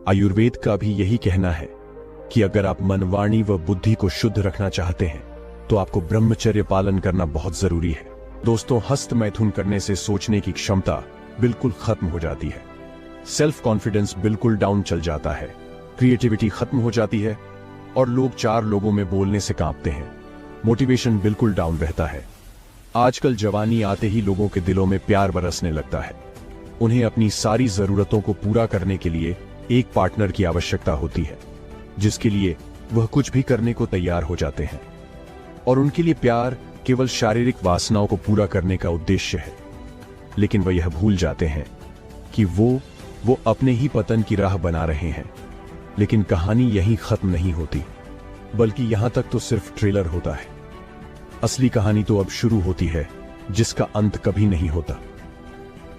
आयुर्वेद का भी यही कहना है कि अगर आप मन, वाणी व बुद्धि को शुद्ध रखना चाहते हैं, तो आपको ब्रह्मचर्य पालन करना बहुत जरूरी है। दोस्तों, हस्तमैथुन करने से सोचने की क्षमता बिल्कुल खत्म हो जाती है, सेल्फ कॉन्फिडेंस बिल्कुल डाउन चल जाता है, क्रिएटिविटी खत्म हो जाती है, और लोग 4 लोगों में बोलने से कांपते हैं। मोटिवेशन बिल्कुल डाउन रहता है। आजकल जवानी आते ही लोगों के दिलों में प्यार बरसने लगता है। उन्हें अपनी सारी जरूरतों को पूरा करने के लिए एक पार्टनर की आवश्यकता होती है, जिसके लिए वह कुछ भी करने को तैयार हो जाते हैं। और उनके लिए प्यार केवल शारीरिक वासनाओं को पूरा करने का उद्देश्य है, लेकिन वह यह भूल जाते हैं कि वो अपने ही पतन की राह बना रहे हैं। लेकिन कहानी यहीं खत्म नहीं होती, बल्कि यहां तक तो सिर्फ ट्रेलर होता है। असली कहानी तो अब शुरू होती है, जिसका अंत कभी नहीं होता।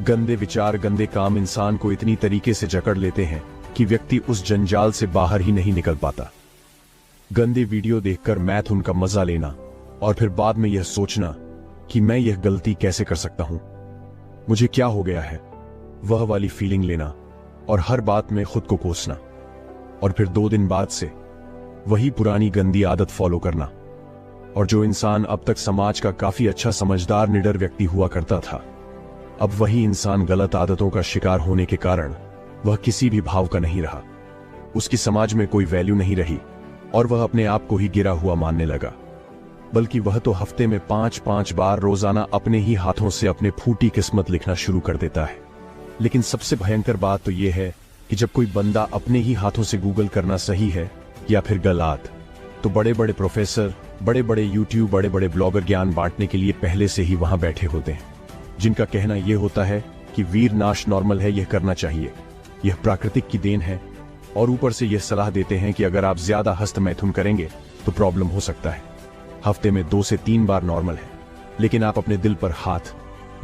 गंदे विचार, गंदे काम इंसान को इतनी तरीके से जकड़ लेते हैं कि व्यक्ति उस जंजाल से बाहर ही नहीं निकल पाता। गंदे वीडियो देखकर मैथुन का मजा लेना और फिर बाद में यह सोचना कि मैं यह गलती कैसे कर सकता हूं, मुझे क्या हो गया है, वह वाली फीलिंग लेना और हर बात में खुद को कोसना, और फिर 2 दिन बाद से वही पुरानी गंदी आदत फॉलो करना। और जो इंसान अब तक समाज का काफी अच्छा समझदार निडर व्यक्ति हुआ करता था, अब वही इंसान गलत आदतों का शिकार होने के कारण वह किसी भी भाव का नहीं रहा। उसकी समाज में कोई वैल्यू नहीं रही और वह अपने आप को ही गिरा हुआ मानने लगा। बल्कि वह तो हफ्ते में 5-5 बार रोजाना अपने ही हाथों से अपने फूटी किस्मत लिखना शुरू कर देता है। लेकिन सबसे भयंकर बात तो यह है कि जब कोई बंदा अपने ही हाथों से गूगल करना सही है या फिर गलत, तो बड़े बड़े प्रोफेसर, बड़े बड़े यूट्यूब, बड़े बड़े ब्लॉगर ज्ञान बांटने के लिए पहले से ही वहां बैठे होते हैं, जिनका कहना यह होता है कि वीर नाश नॉर्मल है, यह करना चाहिए, यह प्राकृतिक की देन है, और ऊपर से यह सलाह देते हैं कि अगर आप ज्यादा हस्त मैथुन करेंगे तो प्रॉब्लम हो सकता है। हफ्ते में 2 से 3 बार नॉर्मल है। लेकिन आप अपने दिल पर हाथ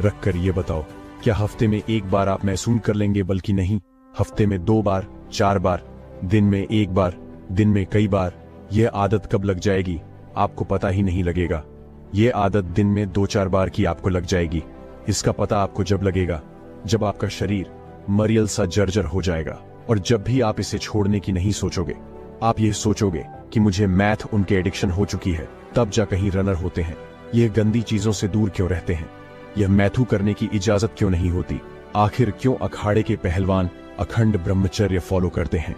रखकर यह बताओ, क्या हफ्ते में 1 बार आप मैथुन कर लेंगे? बल्कि नहीं, हफ्ते में 2 बार, 4 बार, दिन में 1 बार, दिन में कई बार। यह आदत कब लग जाएगी आपको पता ही नहीं लगेगा। यह आदत दिन में 2-4 बार की आपको लग जाएगी। इसका पता आपको जब लगेगा जब आपका शरीर मरियल सा जर्जर हो जाएगा। और जब भी आप इसे छोड़ने की नहीं सोचोगे, आप यह सोचोगे कि मुझे मैथ उनके एडिक्शन हो चुकी है, तब जा कहीं रनर होते हैं। यह गंदी चीजों से दूर क्यों रहते हैं? यह मैथू करने की इजाजत क्यों नहीं होती? आखिर क्यों अखाड़े के पहलवान अखंड ब्रह्मचर्य फॉलो करते हैं?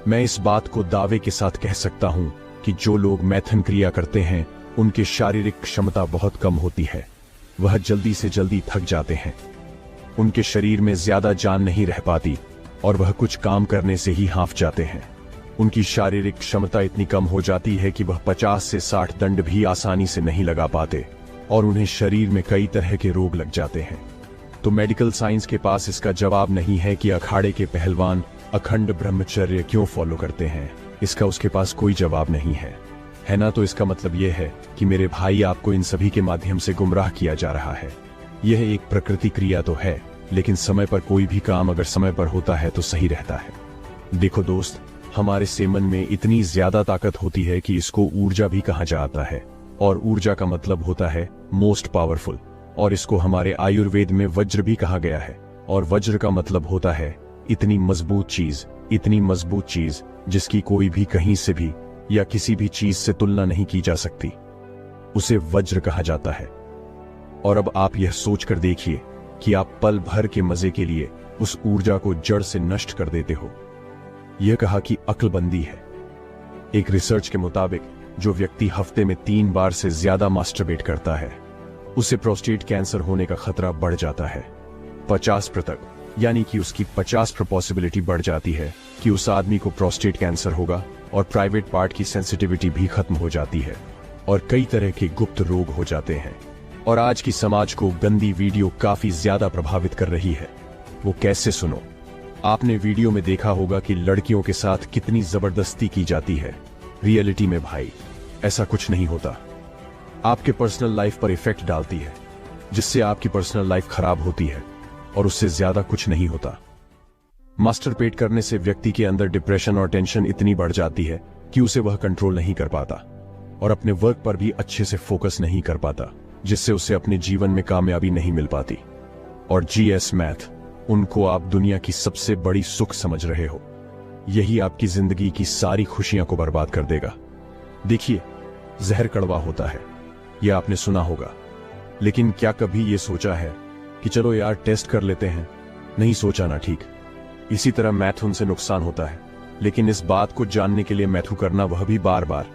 मैं इस बात को दावे के साथ कह सकता हूं कि जो लोग मैथन क्रिया करते हैं, उनकी शारीरिक क्षमता बहुत कम होती है। वह जल्दी से जल्दी थक जाते हैं, उनके शरीर में ज्यादा जान नहीं रह पाती और वह कुछ काम करने से ही हांफ जाते हैं। उनकी शारीरिक क्षमता इतनी कम हो जाती है कि वह 50 से 60 दंड भी आसानी से नहीं लगा पाते और उन्हें शरीर में कई तरह के रोग लग जाते हैं। तो मेडिकल साइंस के पास इसका जवाब नहीं है कि अखाड़े के पहलवान अखंड ब्रह्मचर्य क्यों फॉलो करते हैं। इसका उसके पास कोई जवाब नहीं है ना? तो इसका मतलब यह है कि मेरे भाई, आपको इन सभी के माध्यम से गुमराह किया जा रहा है। यह एक प्रकृति क्रिया तो है, लेकिन समय पर कोई भी काम अगर समय पर होता है तो सही रहता है। देखो दोस्त, हमारे सेमन में इतनी ज्यादा ताकत होती है कि इसको ऊर्जा भी कहा जाता है, और ऊर्जा का मतलब होता है मोस्ट पावरफुल, और इसको हमारे आयुर्वेद में वज्र भी कहा गया है। और वज्र का मतलब होता है इतनी मजबूत चीज, इतनी मजबूत चीज जिसकी कोई भी कहीं से भी या किसी भी चीज से तुलना नहीं की जा सकती, उसे वज्र कहा जाता है। और अब आप यह सोचकर देखिए कि आप पल भर के मजे के लिए उस ऊर्जा को जड़ से नष्ट कर देते हो। यह कहा कि अक्लबंदी है। एक रिसर्च के मुताबिक जो व्यक्ति हफ्ते में 3 बार से ज्यादा मास्टरबेट करता है, उसे प्रोस्टेट कैंसर होने का खतरा बढ़ जाता है 50%, यानी कि उसकी 50% पॉसिबिलिटी बढ़ जाती है कि उस आदमी को प्रोस्टेट कैंसर होगा, और प्राइवेट पार्ट की सेंसिटिविटी भी खत्म हो जाती है, और कई तरह के गुप्त रोग हो जाते हैं। और आज की समाज को गंदी वीडियो काफी ज्यादा प्रभावित कर रही है। वो कैसे? सुनो। आपने वीडियो में देखा होगा कि लड़कियों के साथ कितनी जबरदस्ती की जाती है। रियलिटी में भाई ऐसा कुछ नहीं होता। आपके पर्सनल लाइफ पर इफेक्ट डालती है, जिससे आपकी पर्सनल लाइफ खराब होती है, और उससे ज्यादा कुछ नहीं होता। मास्टरपेट करने से व्यक्ति के अंदर डिप्रेशन और टेंशन इतनी बढ़ जाती है कि उसे वह कंट्रोल नहीं कर पाता और अपने वर्क पर भी अच्छे से फोकस नहीं कर पाता, जिससे उसे अपने जीवन में कामयाबी नहीं मिल पाती। और जीएस मैथ, उनको आप दुनिया की सबसे बड़ी सुख समझ रहे हो। यही आपकी जिंदगी की सारी खुशियां को बर्बाद कर देगा। देखिए, जहर कड़वा होता है, यह आपने सुना होगा, लेकिन क्या कभी यह सोचा है कि चलो यार टेस्ट कर लेते हैं? नहीं सोचा ना? ठीक इसी तरह मैथुन से नुकसान होता है, लेकिन इस बात को जानने के लिए मैथू करना, वह भी बार बार।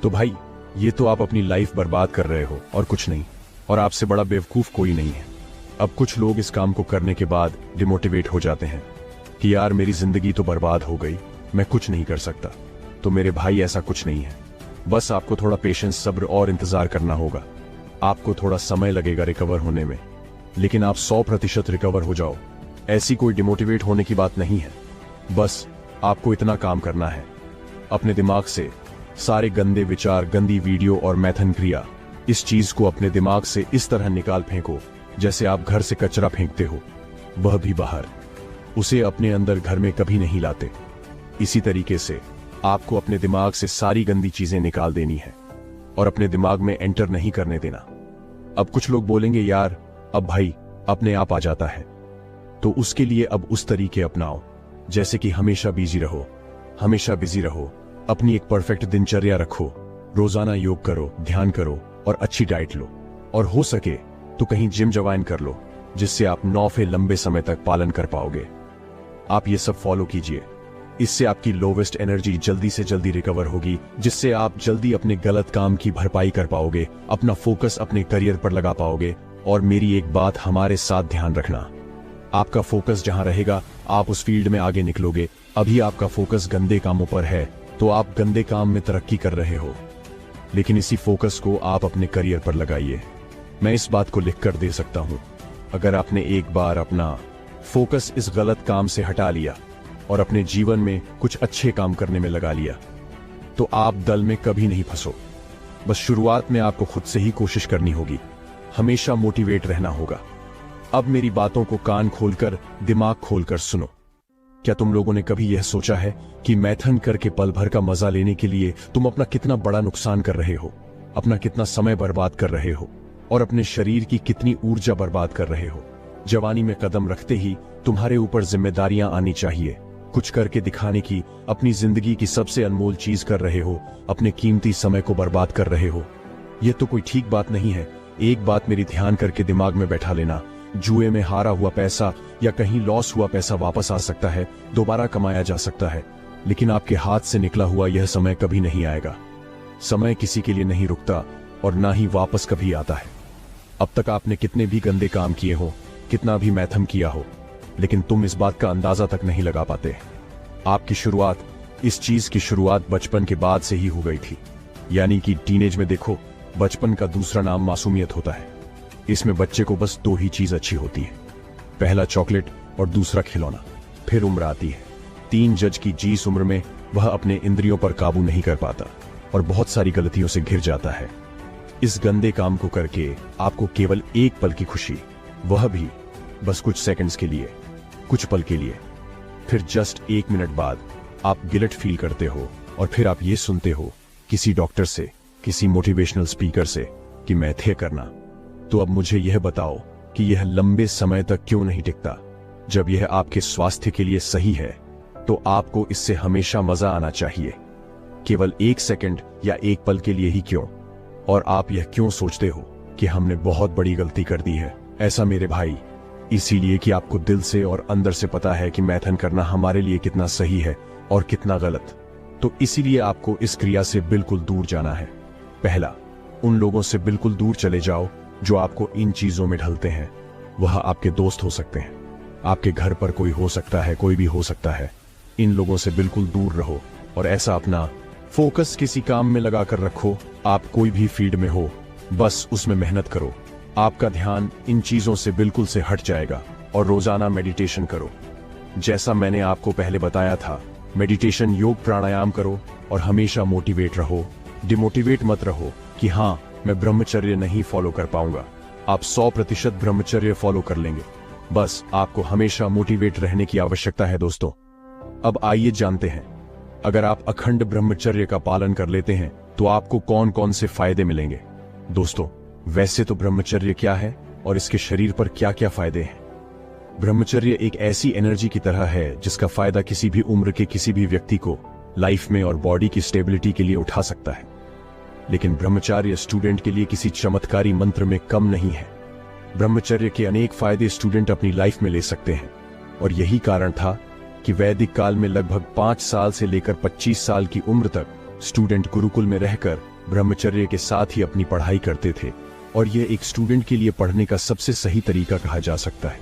तो भाई, ये तो आप अपनी लाइफ बर्बाद कर रहे हो और कुछ नहीं। और आपसे बड़ा बेवकूफ कोई नहीं है। अब कुछ लोग इस काम को करने के बाद डिमोटिवेट हो जाते हैं कि यार मेरी जिंदगी तो बर्बाद हो गई, मैं कुछ नहीं कर सकता। तो मेरे भाई, ऐसा कुछ नहीं है। बस आपको थोड़ा पेशेंस, सब्र और इंतजार करना होगा। आपको थोड़ा समय लगेगा रिकवर होने में, लेकिन आप 100% रिकवर हो जाओ। ऐसी कोई डिमोटिवेट होने की बात नहीं है। बस आपको इतना काम करना है, अपने दिमाग से सारे गंदे विचार, गंदी वीडियो और मैथन क्रिया, इस चीज को अपने दिमाग से इस तरह निकाल फेंको जैसे आप घर से कचरा फेंकते हो, वह भी बाहर। उसे अपने अंदर घर में कभी नहीं लाते। इसी तरीके से आपको अपने दिमाग से सारी गंदी चीजें निकाल देनी है और अपने दिमाग में एंटर नहीं करने देना। अब कुछ लोग बोलेंगे यार अब भाई अपने आप आ जाता है, तो उसके लिए अब उस तरीके अपनाओ जैसे कि हमेशा बिजी रहो, हमेशा बिजी रहो, अपनी एक परफेक्ट दिनचर्या रखो, रोजाना योग करो, ध्यान करो और अच्छी डाइट लो, और हो सके तो कहीं जिम ज्वाइन कर लो जिससे आप 9 फे लंबे समय तक पालन कर पाओगे। आप ये सब फॉलो कीजिए, इससे आपकी लोवेस्ट एनर्जी जल्दी से जल्दी रिकवर होगी, जिससे आप जल्दी अपने गलत काम की भरपाई कर पाओगे, अपना फोकस अपने करियर पर लगा पाओगे। और मेरी एक बात हमारे साथ ध्यान रखना, आपका फोकस जहां रहेगा आप उस फील्ड में आगे निकलोगे। अभी आपका फोकस गंदे कामों पर है तो आप गंदे काम में तरक्की कर रहे हो, लेकिन इसी फोकस को आप अपने करियर पर लगाइए। मैं इस बात को लिख कर दे सकता हूं, अगर आपने एक बार अपना फोकस इस गलत काम से हटा लिया और अपने जीवन में कुछ अच्छे काम करने में लगा लिया तो आप दल में कभी नहीं फंसो। बस शुरुआत में आपको खुद से ही कोशिश करनी होगी, हमेशा मोटिवेट रहना होगा। अब मेरी बातों को कान खोलकर, दिमाग खोलकर सुनो। क्या तुम लोगों ने कभी यह सोचा है कि मैथन करके पल भर का मजा लेने के लिए तुम अपना कितना बड़ा नुकसान कर रहे हो, अपना कितना समय बर्बाद कर रहे हो और अपने शरीर की कितनी ऊर्जा बर्बाद कर रहे हो? जवानी में कदम रखते ही तुम्हारे ऊपर जिम्मेदारियां आनी चाहिए, कुछ करके दिखाने की। अपनी जिंदगी की सबसे अनमोल चीज कर रहे हो, अपने कीमती समय को बर्बाद कर रहे हो। यह तो कोई ठीक बात नहीं है। एक बात मेरी ध्यान करके दिमाग में बैठा लेना, जुए में हारा हुआ पैसा या कहीं लॉस हुआ पैसा वापस आ सकता है, दोबारा कमाया जा सकता है, लेकिन आपके हाथ से निकला हुआ यह समय कभी नहीं आएगा। समय किसी के लिए नहीं रुकता और ना ही वापस कभी आता है। अब तक आपने कितने भी गंदे काम किए हो, कितना भी मैथम किया हो, लेकिन तुम इस बात का अंदाजा तक नहीं लगा पाते। आपकी शुरुआत, इस चीज की शुरुआत बचपन के बाद से ही हो गई थी, यानी कि टीनेज में। देखो, बचपन का दूसरा नाम मासूमियत होता है। इसमें बच्चे को बस 2 ही चीज अच्छी होती है, पहला चॉकलेट और दूसरा खिलौना। फिर उम्र आती है, 3 जज की जिस उम्र में वह अपने इंद्रियों पर काबू नहीं कर पाता और बहुत सारी गलतियों से घिर जाता है। इस गंदे काम को करके आपको केवल एक पल की खुशी, वह भी बस कुछ सेकंड्स के लिए, कुछ पल के लिए। फिर जस्ट 1 मिनट बाद आप गिल्ट फील करते हो और फिर आप ये सुनते हो किसी डॉक्टर से, किसी मोटिवेशनल स्पीकर से कि मैथे करना। तो अब मुझे यह बताओ कि यह लंबे समय तक क्यों नहीं टिकता? जब यह आपके स्वास्थ्य के लिए सही है तो आपको इससे हमेशा मजा आना चाहिए, केवल 1 सेकंड या 1 पल के लिए ही क्यों? और आप यह क्यों सोचते हो कि हमने बहुत बड़ी गलती कर दी है? ऐसा मेरे भाई इसीलिए कि आपको दिल से और अंदर से पता है कि मैथन करना हमारे लिए कितना सही है और कितना गलत। तो इसीलिए आपको इस क्रिया से बिल्कुल दूर जाना है। पहला, उन लोगों से बिल्कुल दूर चले जाओ जो आपको इन चीजों में ढलते हैं। वह आपके दोस्त हो सकते हैं, आपके घर पर कोई हो सकता है, कोई भी हो सकता है। इन लोगों से बिल्कुल दूर रहो और ऐसा अपना फोकस किसी काम में लगाकर रखो। आप कोई भी फील्ड में हो, बस उसमें मेहनत करो। आपका ध्यान इन चीजों से बिल्कुल से हट जाएगा और रोजाना मेडिटेशन करो। जैसा मैंने आपको पहले बताया था, मेडिटेशन, योग, प्राणायाम करो और हमेशा मोटिवेट रहो, डिमोटिवेट मत रहो कि हाँ मैं ब्रह्मचर्य नहीं फॉलो कर पाऊंगा। आप 100% ब्रह्मचर्य फॉलो कर लेंगे। बस आपको हमेशा मोटिवेट रहने की आवश्यकता है दोस्तों। अब आइए जानते हैं, अगर आप अखंड ब्रह्मचर्य का पालन कर लेते हैं तो आपको कौन कौन से फायदे मिलेंगे। दोस्तों, वैसे तो ब्रह्मचर्य क्या है और इसके शरीर पर क्या क्या फायदे हैं? ब्रह्मचर्य एक ऐसी एनर्जी की तरह है जिसका फायदा किसी भी उम्र के किसी भी व्यक्ति को लाइफ में और बॉडी की स्टेबिलिटी के लिए उठा सकता है। लेकिन ब्रह्मचर्य स्टूडेंट के लिए किसी चमत्कारी मंत्र में कम नहीं है। ब्रह्मचर्य के अनेक फायदे स्टूडेंट अपनी लाइफ में ले सकते हैं और यही कारण था कि वैदिक काल में लगभग 5 साल से लेकर 25 साल की उम्र तक स्टूडेंट गुरुकुल में रहकर ब्रह्मचर्य के साथ ही अपनी पढ़ाई करते थे। और यह एक स्टूडेंट के लिए पढ़ने का सबसे सही तरीका कहा जा सकता है,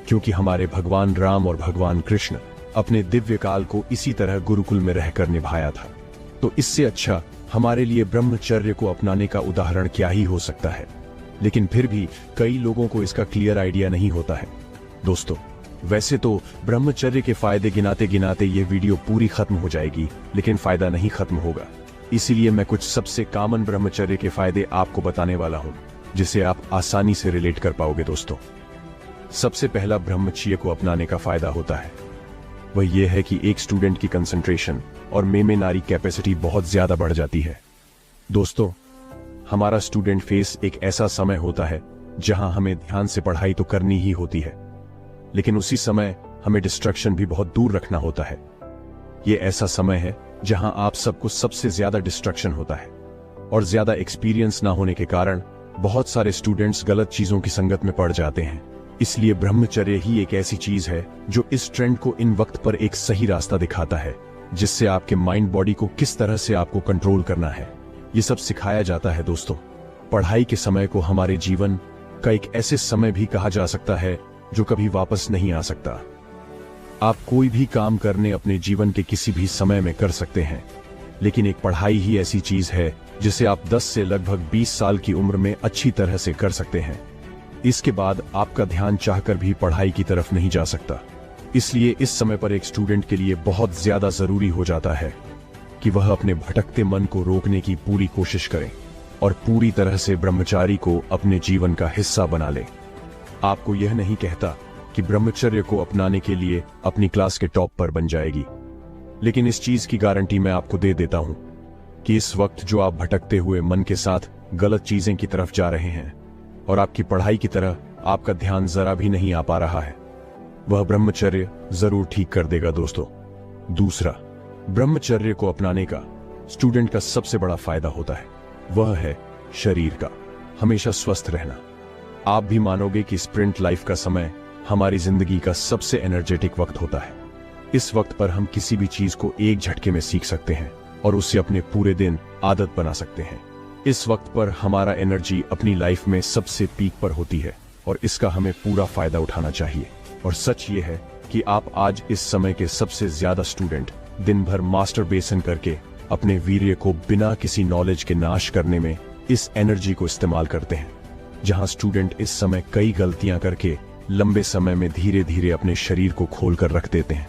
क्योंकि हमारे भगवान राम और भगवान कृष्ण अपने दिव्य काल को इसी तरह गुरुकुल में रहकर निभाया था। तो इससे अच्छा हमारे लिए ब्रह्मचर्य को अपनाने का उदाहरण क्या ही हो सकता है। लेकिन फिर भी कई लोगों को इसका क्लियर आइडिया नहीं होता है। दोस्तों, वैसे तो ब्रह्मचर्य के फायदे गिनाते गिनाते ये वीडियो पूरी खत्म हो जाएगी, लेकिन फायदा नहीं खत्म होगा। इसीलिए मैं कुछ सबसे कॉमन ब्रह्मचर्य के फायदे आपको बताने वाला हूं, जिसे आप आसानी से रिलेट कर पाओगे दोस्तों। सबसे पहला ब्रह्मचर्य को अपनाने का फायदा होता है वह यह है कि एक स्टूडेंट की कंसंट्रेशन और मेमोरी कैपेसिटी बहुत ज्यादा बढ़ जाती है। दोस्तों, हमारा स्टूडेंट फेस एक ऐसा समय होता है जहां हमें ध्यान से पढ़ाई तो करनी ही होती है, लेकिन उसी समय हमें डिस्ट्रैक्शन भी बहुत दूर रखना होता है। यह ऐसा समय है जहां आप सबको सबसे ज्यादा डिस्ट्रैक्शन होता है, और ज्यादा एक्सपीरियंस ना होने के कारण बहुत सारे स्टूडेंट्स गलत चीजों की संगत में पड़ जाते हैं। इसलिए ब्रह्मचर्य ही एक ऐसी चीज है जो इस ट्रेंड को इन वक्त पर एक सही रास्ता दिखाता है, जिससे आपके माइंड बॉडी को किस तरह से आपको कंट्रोल करना है ये सब सिखाया जाता है। दोस्तों, पढ़ाई के समय को हमारे जीवन का एक ऐसे समय भी कहा जा सकता है जो कभी वापस नहीं आ सकता। आप कोई भी काम करने अपने जीवन के किसी भी समय में कर सकते हैं, लेकिन एक पढ़ाई ही ऐसी चीज है जिसे आप 10 से लगभग 20 साल की उम्र में अच्छी तरह से कर सकते हैं। इसके बाद आपका ध्यान चाहकर भी पढ़ाई की तरफ नहीं जा सकता। इसलिए इस समय पर एक स्टूडेंट के लिए बहुत ज्यादा जरूरी हो जाता है कि वह अपने भटकते मन को रोकने की पूरी कोशिश करे और पूरी तरह से ब्रह्मचारी को अपने जीवन का हिस्सा बना ले। आपको यह नहीं कहता कि ब्रह्मचर्य को अपनाने के लिए अपनी क्लास के टॉप पर बन जाएगी, लेकिन इस चीज की गारंटी मैं आपको दे देता हूं कि इस वक्त जो आप भटकते हुए मन के साथ गलत चीजें की तरफ जा रहे हैं और आपकी पढ़ाई की तरह आपका ध्यान जरा भी नहीं आ पा रहा है, वह ब्रह्मचर्य जरूर ठीक कर देगा दोस्तों। दूसरा, ब्रह्मचर्य को अपनाने का स्टूडेंट का सबसे बड़ा फायदा होता है वह है शरीर का हमेशा स्वस्थ रहना। आप भी मानोगे कि स्प्रिंट लाइफ का समय हमारी जिंदगी का सबसे एनर्जेटिक वक्त होता है। इस वक्त पर हम किसी भी चीज को एक झटके में सीख सकते हैं और उससे अपने पूरे दिन आदत बना सकते हैं। इस वक्त पर हमारा एनर्जी अपनी लाइफ में सबसे पीक पर होती है और इसका हमें पूरा फायदा उठाना चाहिए। और सच ये है कि आप आज इस समय के सबसे ज्यादा स्टूडेंट दिन भर मास्टरबेशन करके अपने वीर्य को बिना किसी नॉलेज के नाश करने में इस एनर्जी को इस्तेमाल करते हैं, जहां स्टूडेंट इस समय कई गलतियां करके लंबे समय में धीरे धीरे अपने शरीर को खोल कर रख देते हैं।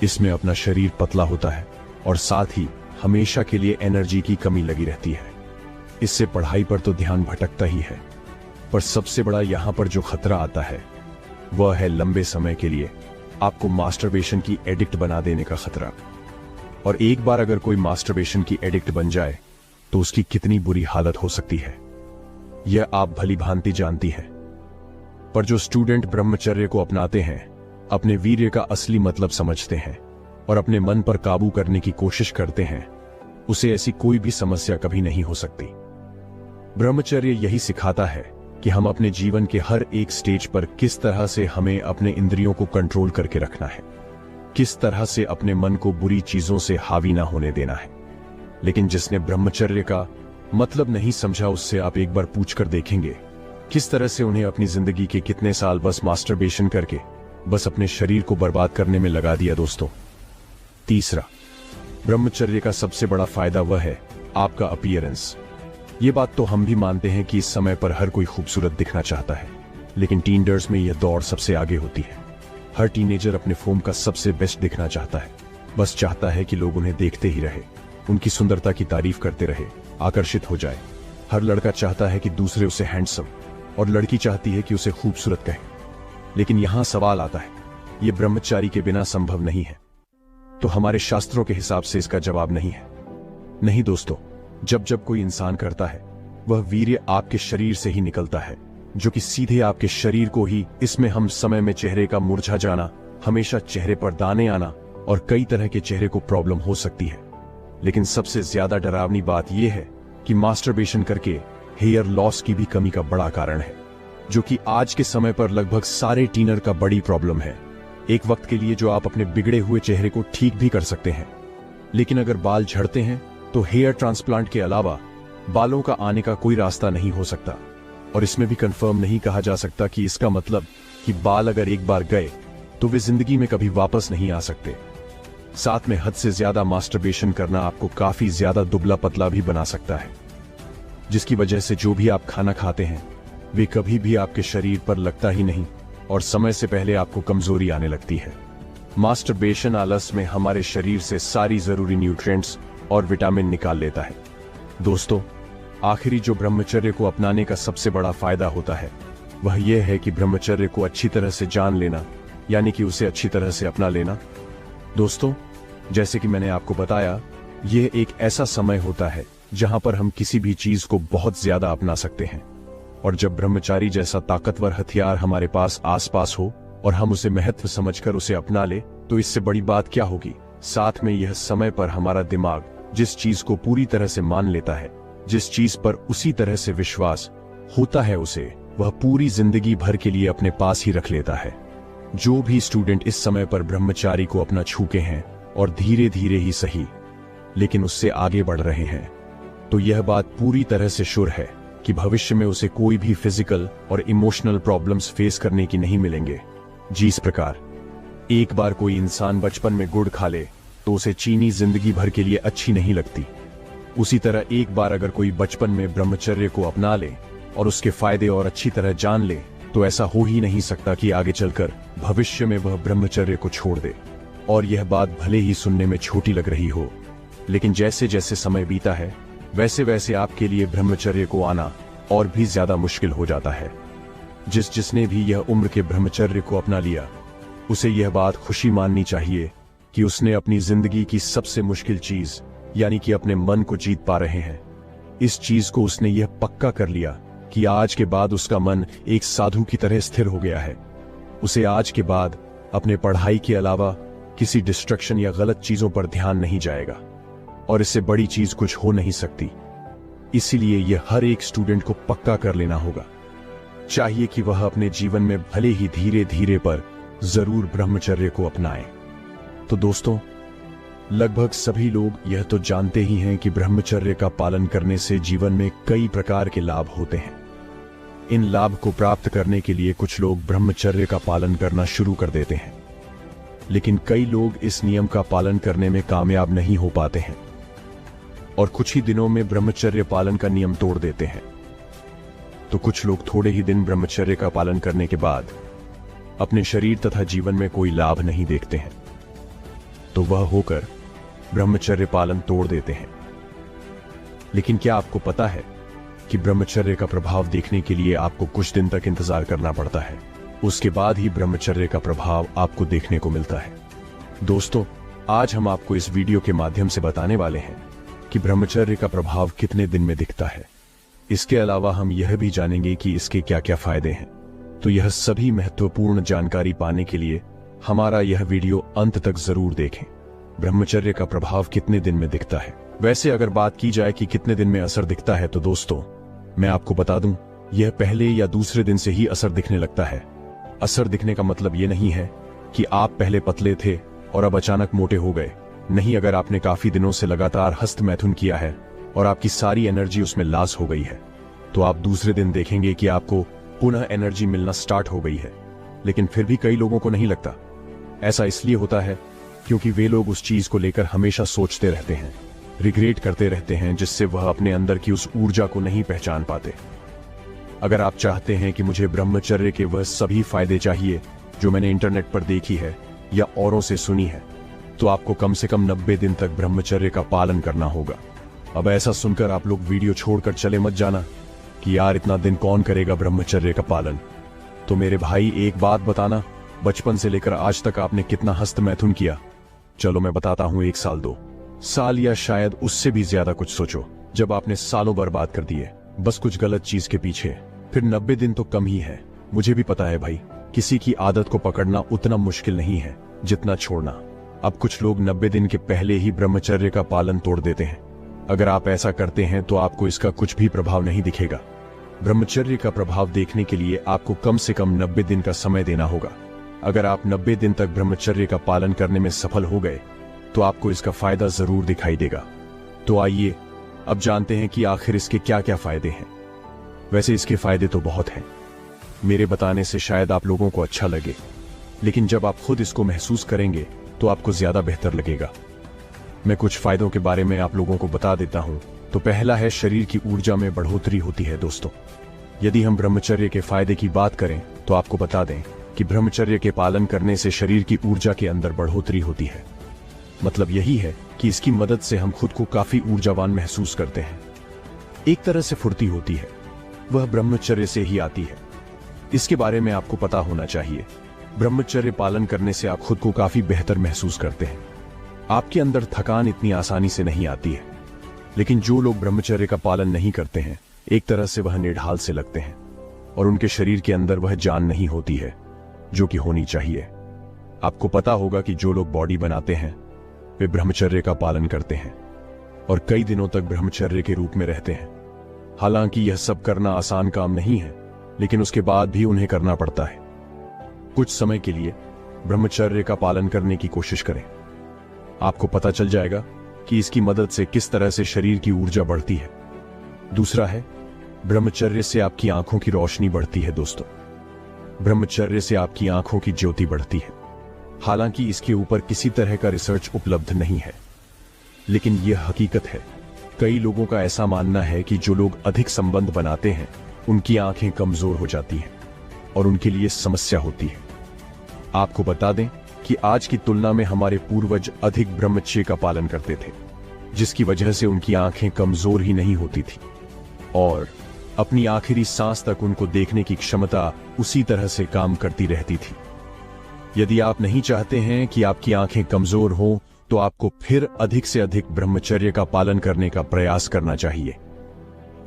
इसमें अपना शरीर पतला होता है और साथ ही हमेशा के लिए एनर्जी की कमी लगी रहती है। इससे पढ़ाई पर तो ध्यान भटकता ही है, पर सबसे बड़ा यहां पर जो खतरा आता है वह है लंबे समय के लिए आपको मास्टरबेशन की एडिक्ट बना देने का खतरा। और एक बार अगर कोई मास्टरबेशन की एडिक्ट बन जाए तो उसकी कितनी बुरी हालत हो सकती है यह आप भली भांति जानती हैं। पर जो स्टूडेंट ब्रह्मचर्य को अपनाते हैं अपने वीर्य का असली मतलब समझते हैं और अपने मन पर काबू करने की कोशिश करते हैं, उसे ऐसी कोई भी समस्या कभी नहीं हो सकती। ब्रह्मचर्य यही सिखाता है कि हम अपने जीवन के हर एक स्टेज पर किस तरह से हमें अपने इंद्रियों को कंट्रोल करके रखना है, किस तरह से अपने मन को बुरी चीजों से हावी ना होने देना है। लेकिन जिसने ब्रह्मचर्य का मतलब नहीं समझा उससे आप एक बार पूछकर देखेंगे किस तरह से उन्हें अपनी जिंदगी के कितने साल बस मास्टरबेशन करके बस अपने शरीर को बर्बाद करने में लगा दिया दोस्तों। तीसरा, ब्रह्मचर्य का सबसे बड़ा फायदा वह है आपका अपीयरेंस। ये बात तो हम भी मानते हैं कि इस समय पर हर कोई खूबसूरत दिखना चाहता है, लेकिन टीनेजर्स में यह दौड़ सबसे आगे होती है। हर टीनेजर अपने फॉर्म का सबसे बेस्ट दिखना चाहता है, बस चाहता है कि लोग उन्हें देखते ही रहे, उनकी सुंदरता की तारीफ करते रहे, आकर्षित हो जाए। हर लड़का चाहता है कि दूसरे उसे हैंडसम और लड़की चाहती है कि उसे खूबसूरत कहे। लेकिन यहां सवाल आता है, यह ब्रह्मचारी के बिना संभव नहीं है। तो हमारे शास्त्रों के हिसाब से इसका जवाब नहीं है। नहीं दोस्तों, जब जब कोई इंसान करता है वह वीर्य आपके शरीर से ही निकलता है, जो कि सीधे आपके शरीर को ही इसमें हम समय में चेहरे का मुरझा जाना, हमेशा चेहरे पर दाने आना और कई तरह के चेहरे को प्रॉब्लम हो सकती है। लेकिन सबसे ज्यादा डरावनी बात यह है कि मास्टरबेशन करके हेयर लॉस की भी कमी का बड़ा कारण है, जो कि आज के समय पर लगभग सारे टीनर का बड़ी प्रॉब्लम है। एक वक्त के लिए जो आप अपने बिगड़े हुए चेहरे को ठीक भी कर सकते हैं, लेकिन अगर बाल झड़ते हैं तो हेयर ट्रांसप्लांट के अलावा बालों का आने का कोई रास्ता नहीं हो सकता। और इसमें भी कंफर्म नहीं कहा जा सकता कि इसका मतलब कि बाल अगर एक बार गए तो वे जिंदगी में कभी वापस नहीं आ सकते। साथ में हद से ज्यादा मास्टरबेशन करना आपको काफी ज्यादा दुबला पतला भी बना सकता है, जिसकी वजह से जो भी आप खाना खाते हैं वे कभी भी आपके शरीर पर लगता ही नहीं और समय से पहले आपको कमजोरी आने लगती है। मास्टरबेशन आलस में हमारे शरीर से सारी जरूरी न्यूट्रिएंट्स और विटामिन निकाल लेता है। दोस्तों, आखिरी जो ब्रह्मचर्य को अपनाने का सबसे बड़ा फायदा होता है वह यह है कि ब्रह्मचर्य को अच्छी तरह से जान लेना, यानी कि उसे अच्छी तरह से अपना लेना। दोस्तों, जैसे कि मैंने आपको बताया, यह एक ऐसा समय होता है जहां पर हम किसी भी चीज को बहुत ज्यादा अपना सकते हैं। और जब ब्रह्मचारी जैसा ताकतवर हथियार हमारे पास आसपास हो और हम उसे महत्व समझकर उसे अपना ले, तो इससे बड़ी बात क्या होगी। साथ में यह समय पर हमारा दिमाग जिस चीज को पूरी तरह से मान लेता है, जिस चीज पर उसी तरह से विश्वास होता है, उसे वह पूरी जिंदगी भर के लिए अपने पास ही रख लेता है। जो भी स्टूडेंट इस समय पर ब्रह्मचारी को अपना चुके हैं और धीरे धीरे ही सही लेकिन उससे आगे बढ़ रहे हैं, तो यह बात पूरी तरह से श्योर है कि भविष्य में उसे कोई भी फिजिकल और इमोशनल प्रॉब्लम्स फेस करने की नहीं मिलेंगे। जिस प्रकार एक बार कोई इंसान बचपन में गुड़ खा ले तो उसे चीनी जिंदगी भर के लिए अच्छी नहीं लगती, उसी तरह एक बार अगर कोई बचपन में ब्रह्मचर्य को अपना ले और उसके फायदे और अच्छी तरह जान ले, तो ऐसा हो ही नहीं सकता कि आगे चलकर भविष्य में वह ब्रह्मचर्य को छोड़ दे। और यह बात भले ही सुनने में छोटी लग रही हो, लेकिन जैसे जैसे समय बीता है वैसे वैसे आपके लिए ब्रह्मचर्य को आना और भी ज्यादा मुश्किल हो जाता है। जिसने भी यह उम्र के ब्रह्मचर्य को अपना लिया, उसे यह बात खुशी माननी चाहिए कि उसने अपनी जिंदगी की सबसे मुश्किल चीज यानी कि अपने मन को जीत पा रहे हैं। इस चीज को उसने यह पक्का कर लिया कि आज के बाद उसका मन एक साधु की तरह स्थिर हो गया है। उसे आज के बाद अपने पढ़ाई के अलावा किसी डिस्ट्रैक्शन या गलत चीजों पर ध्यान नहीं जाएगा और इससे बड़ी चीज कुछ हो नहीं सकती। इसीलिए यह हर एक स्टूडेंट को पक्का कर लेना होगा। चाहिए कि वह अपने जीवन में भले ही धीरे धीरे पर जरूर ब्रह्मचर्य को अपनाए। तो दोस्तों, लगभग सभी लोग यह तो जानते ही हैं कि ब्रह्मचर्य का पालन करने से जीवन में कई प्रकार के लाभ होते हैं। इन लाभ को प्राप्त करने के लिए कुछ लोग ब्रह्मचर्य का पालन करना शुरू कर देते हैं, लेकिन कई लोग इस नियम का पालन करने में कामयाब नहीं हो पाते हैं और कुछ ही दिनों में ब्रह्मचर्य पालन का नियम तोड़ देते हैं। तो कुछ लोग थोड़े ही दिन ब्रह्मचर्य का पालन करने के बाद अपने शरीर तथा जीवन में कोई लाभ नहीं देखते हैं, तो वह होकर ब्रह्मचर्य पालन तोड़ देते हैं। लेकिन क्या आपको पता है कि ब्रह्मचर्य का प्रभाव देखने के लिए आपको कुछ दिन तक इंतजार करना पड़ता है, उसके बाद ही ब्रह्मचर्य का प्रभाव आपको देखने को मिलता है। दोस्तों, आज हम आपको इस वीडियो के माध्यम से बताने वाले हैं कि ब्रह्मचर्य का प्रभाव कितने दिन में दिखता है। इसके अलावा हम यह भी जानेंगे कि इसके क्या क्या फायदे हैं। तो यह सभी महत्वपूर्ण जानकारी पाने के लिए हमारा यह वीडियो अंत तक जरूर देखें। ब्रह्मचर्य का प्रभाव कितने दिन में दिखता है। वैसे अगर बात की जाए कि कितने दिन में असर दिखता है, तो दोस्तों मैं आपको बता दूं, यह पहले या दूसरे दिन से ही असर दिखने लगता है। असर दिखने का मतलब यह नहीं है कि आप पहले पतले थे और अब अचानक मोटे हो गए। नहीं, अगर आपने काफी दिनों से लगातार हस्त मैथुन किया है और आपकी सारी एनर्जी उसमें लॉस हो गई है, तो आप दूसरे दिन देखेंगे कि आपको पुनः एनर्जी मिलना स्टार्ट हो गई है। लेकिन फिर भी कई लोगों को नहीं लगता। ऐसा इसलिए होता है क्योंकि वे लोग उस चीज को लेकर हमेशा सोचते रहते हैं, रिग्रेट करते रहते हैं, जिससे वह अपने अंदर की उस ऊर्जा को नहीं पहचान पाते। अगर आप चाहते हैं कि मुझे ब्रह्मचर्य के वह सभी फायदे चाहिए जो मैंने इंटरनेट पर देखी है या औरों से सुनी है, तो आपको कम से कम 90 दिन तक ब्रह्मचर्य का पालन करना होगा। अब ऐसा सुनकर आप लोग वीडियो छोड़कर चले मत जाना कि यार इतना दिन कौन करेगा ब्रह्मचर्य का पालन। तो मेरे भाई, एक बात बताना, बचपन से लेकर आज तक आपने कितना हस्त मैथुन किया? चलो मैं बताता हूं, 1 साल 2 साल या शायद उससे भी ज्यादा कुछ सोचो, जब आपने सालों बर्बाद कर दिए बस कुछ गलत चीज के पीछे। फिर 90 दिन तो कम ही है। मुझे भी पता है भाई, किसी की आदत को पकड़ना उतना मुश्किल नहीं है जितना छोड़ना। अब कुछ लोग 90 दिन के पहले ही ब्रह्मचर्य का पालन तोड़ देते हैं। अगर आप ऐसा करते हैं तो आपको इसका कुछ भी प्रभाव नहीं दिखेगा। ब्रह्मचर्य का प्रभाव देखने के लिए आपको कम से कम 90 दिन का समय देना होगा। अगर आप 90 दिन तक ब्रह्मचर्य का पालन करने में सफल हो गए तो आपको इसका फायदा जरूर दिखाई देगा। तो आइए अब जानते हैं कि आखिर इसके क्या क्या फायदे हैं। वैसे इसके फायदे तो बहुत हैं। मेरे बताने से शायद आप लोगों को अच्छा लगे, लेकिन जब आप खुद इसको महसूस करेंगे तो आपको ज्यादा बेहतर लगेगा। मैं कुछ फायदों के बारे में आप लोगों को बता देता हूं। तो पहला है, शरीर की ऊर्जा में बढ़ोतरी होती है। दोस्तों, यदि हम ब्रह्मचर्य के फायदे की बात करें तो आपको बता दें कि ब्रह्मचर्य के पालन करने से शरीर की ऊर्जा के अंदर बढ़ोतरी होती है। मतलब यही है कि इसकी मदद से हम खुद को काफी ऊर्जावान महसूस करते हैं। एक तरह से फुर्ती होती है, वह ब्रह्मचर्य से ही आती है। इसके बारे में आपको पता होना चाहिए। ब्रह्मचर्य पालन करने से आप खुद को काफी बेहतर महसूस करते हैं। आपके अंदर थकान इतनी आसानी से नहीं आती है। लेकिन जो लोग ब्रह्मचर्य का पालन नहीं करते हैं, एक तरह से वह निढाल से लगते हैं और उनके शरीर के अंदर वह जान नहीं होती है जो कि होनी चाहिए। आपको पता होगा कि जो लोग बॉडी बनाते हैं वे ब्रह्मचर्य का पालन करते हैं और कई दिनों तक ब्रह्मचर्य के रूप में रहते हैं। हालांकि यह सब करना आसान काम नहीं है, लेकिन उसके बाद भी उन्हें करना पड़ता है। कुछ समय के लिए ब्रह्मचर्य का पालन करने की कोशिश करें। आपको पता चल जाएगा कि इसकी मदद से किस तरह से शरीर की ऊर्जा बढ़ती है। दूसरा है, ब्रह्मचर्य से आपकी आंखों की रोशनी बढ़ती है। दोस्तों, ब्रह्मचर्य से आपकी आंखों की ज्योति बढ़ती है। हालांकि इसके ऊपर किसी तरह का रिसर्च उपलब्ध नहीं है, लेकिन यह हकीकत है। कई लोगों का ऐसा मानना है कि जो लोग अधिक संबंध बनाते हैं उनकी आंखें कमजोर हो जाती हैं और उनके लिए समस्या होती है। आपको बता दें कि आज की तुलना में हमारे पूर्वज अधिक ब्रह्मचर्य का पालन करते थे, जिसकी वजह से उनकी आंखें कमजोर ही नहीं होती थी और अपनी आखिरी सांस तक उनको देखने की क्षमता उसी तरह से काम करती रहती थी। यदि आप नहीं चाहते हैं कि आपकी आंखें कमजोर हो, तो आपको फिर अधिक से अधिक ब्रह्मचर्य का पालन करने का प्रयास करना चाहिए।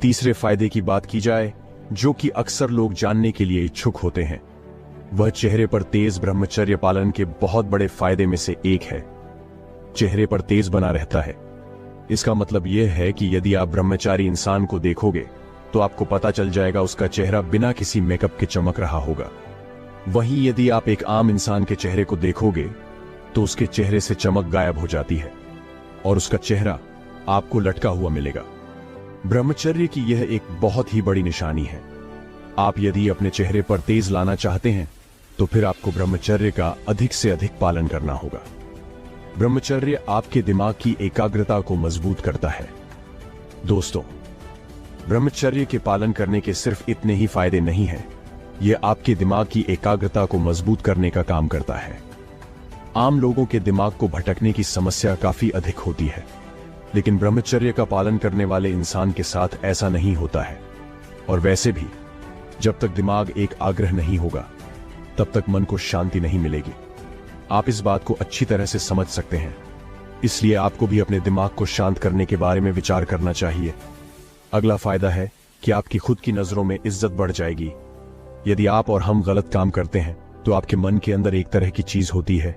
तीसरे फायदे की बात की जाए, जो कि अक्सर लोग जानने के लिए इच्छुक होते हैं, वह चेहरे पर तेज ब्रह्मचर्य पालन के बहुत बड़े फायदे में से एक है। चेहरे पर तेज बना रहता है। इसका मतलब यह है कि यदि आप ब्रह्मचारी इंसान को देखोगे तो आपको पता चल जाएगा उसका चेहरा बिना किसी मेकअप के चमक रहा होगा। वहीं यदि आप एक आम इंसान के चेहरे को देखोगे तो उसके चेहरे से चमक गायब हो जाती है और उसका चेहरा आपको लटका हुआ मिलेगा। ब्रह्मचर्य की यह एक बहुत ही बड़ी निशानी है। आप यदि अपने चेहरे पर तेज लाना चाहते हैं तो फिर आपको ब्रह्मचर्य का अधिक से अधिक पालन करना होगा। ब्रह्मचर्य आपके दिमाग की एकाग्रता को मजबूत करता है। दोस्तों, ब्रह्मचर्य के पालन करने के सिर्फ इतने ही फायदे नहीं हैं, यह आपके दिमाग की एकाग्रता को मजबूत करने का काम करता है। आम लोगों के दिमाग को भटकने की समस्या काफी अधिक होती है, लेकिन ब्रह्मचर्य का पालन करने वाले इंसान के साथ ऐसा नहीं होता है। और वैसे भी जब तक दिमाग एक आग्रह नहीं होगा तब तक मन को शांति नहीं मिलेगी। आप इस बात को अच्छी तरह से समझ सकते हैं, इसलिए आपको भी अपने दिमाग को शांत करने के बारे में विचार करना चाहिए। अगला फायदा है कि आपकी खुद की नजरों में इज्जत बढ़ जाएगी। यदि आप और हम गलत काम करते हैं तो आपके मन के अंदर एक तरह की चीज होती है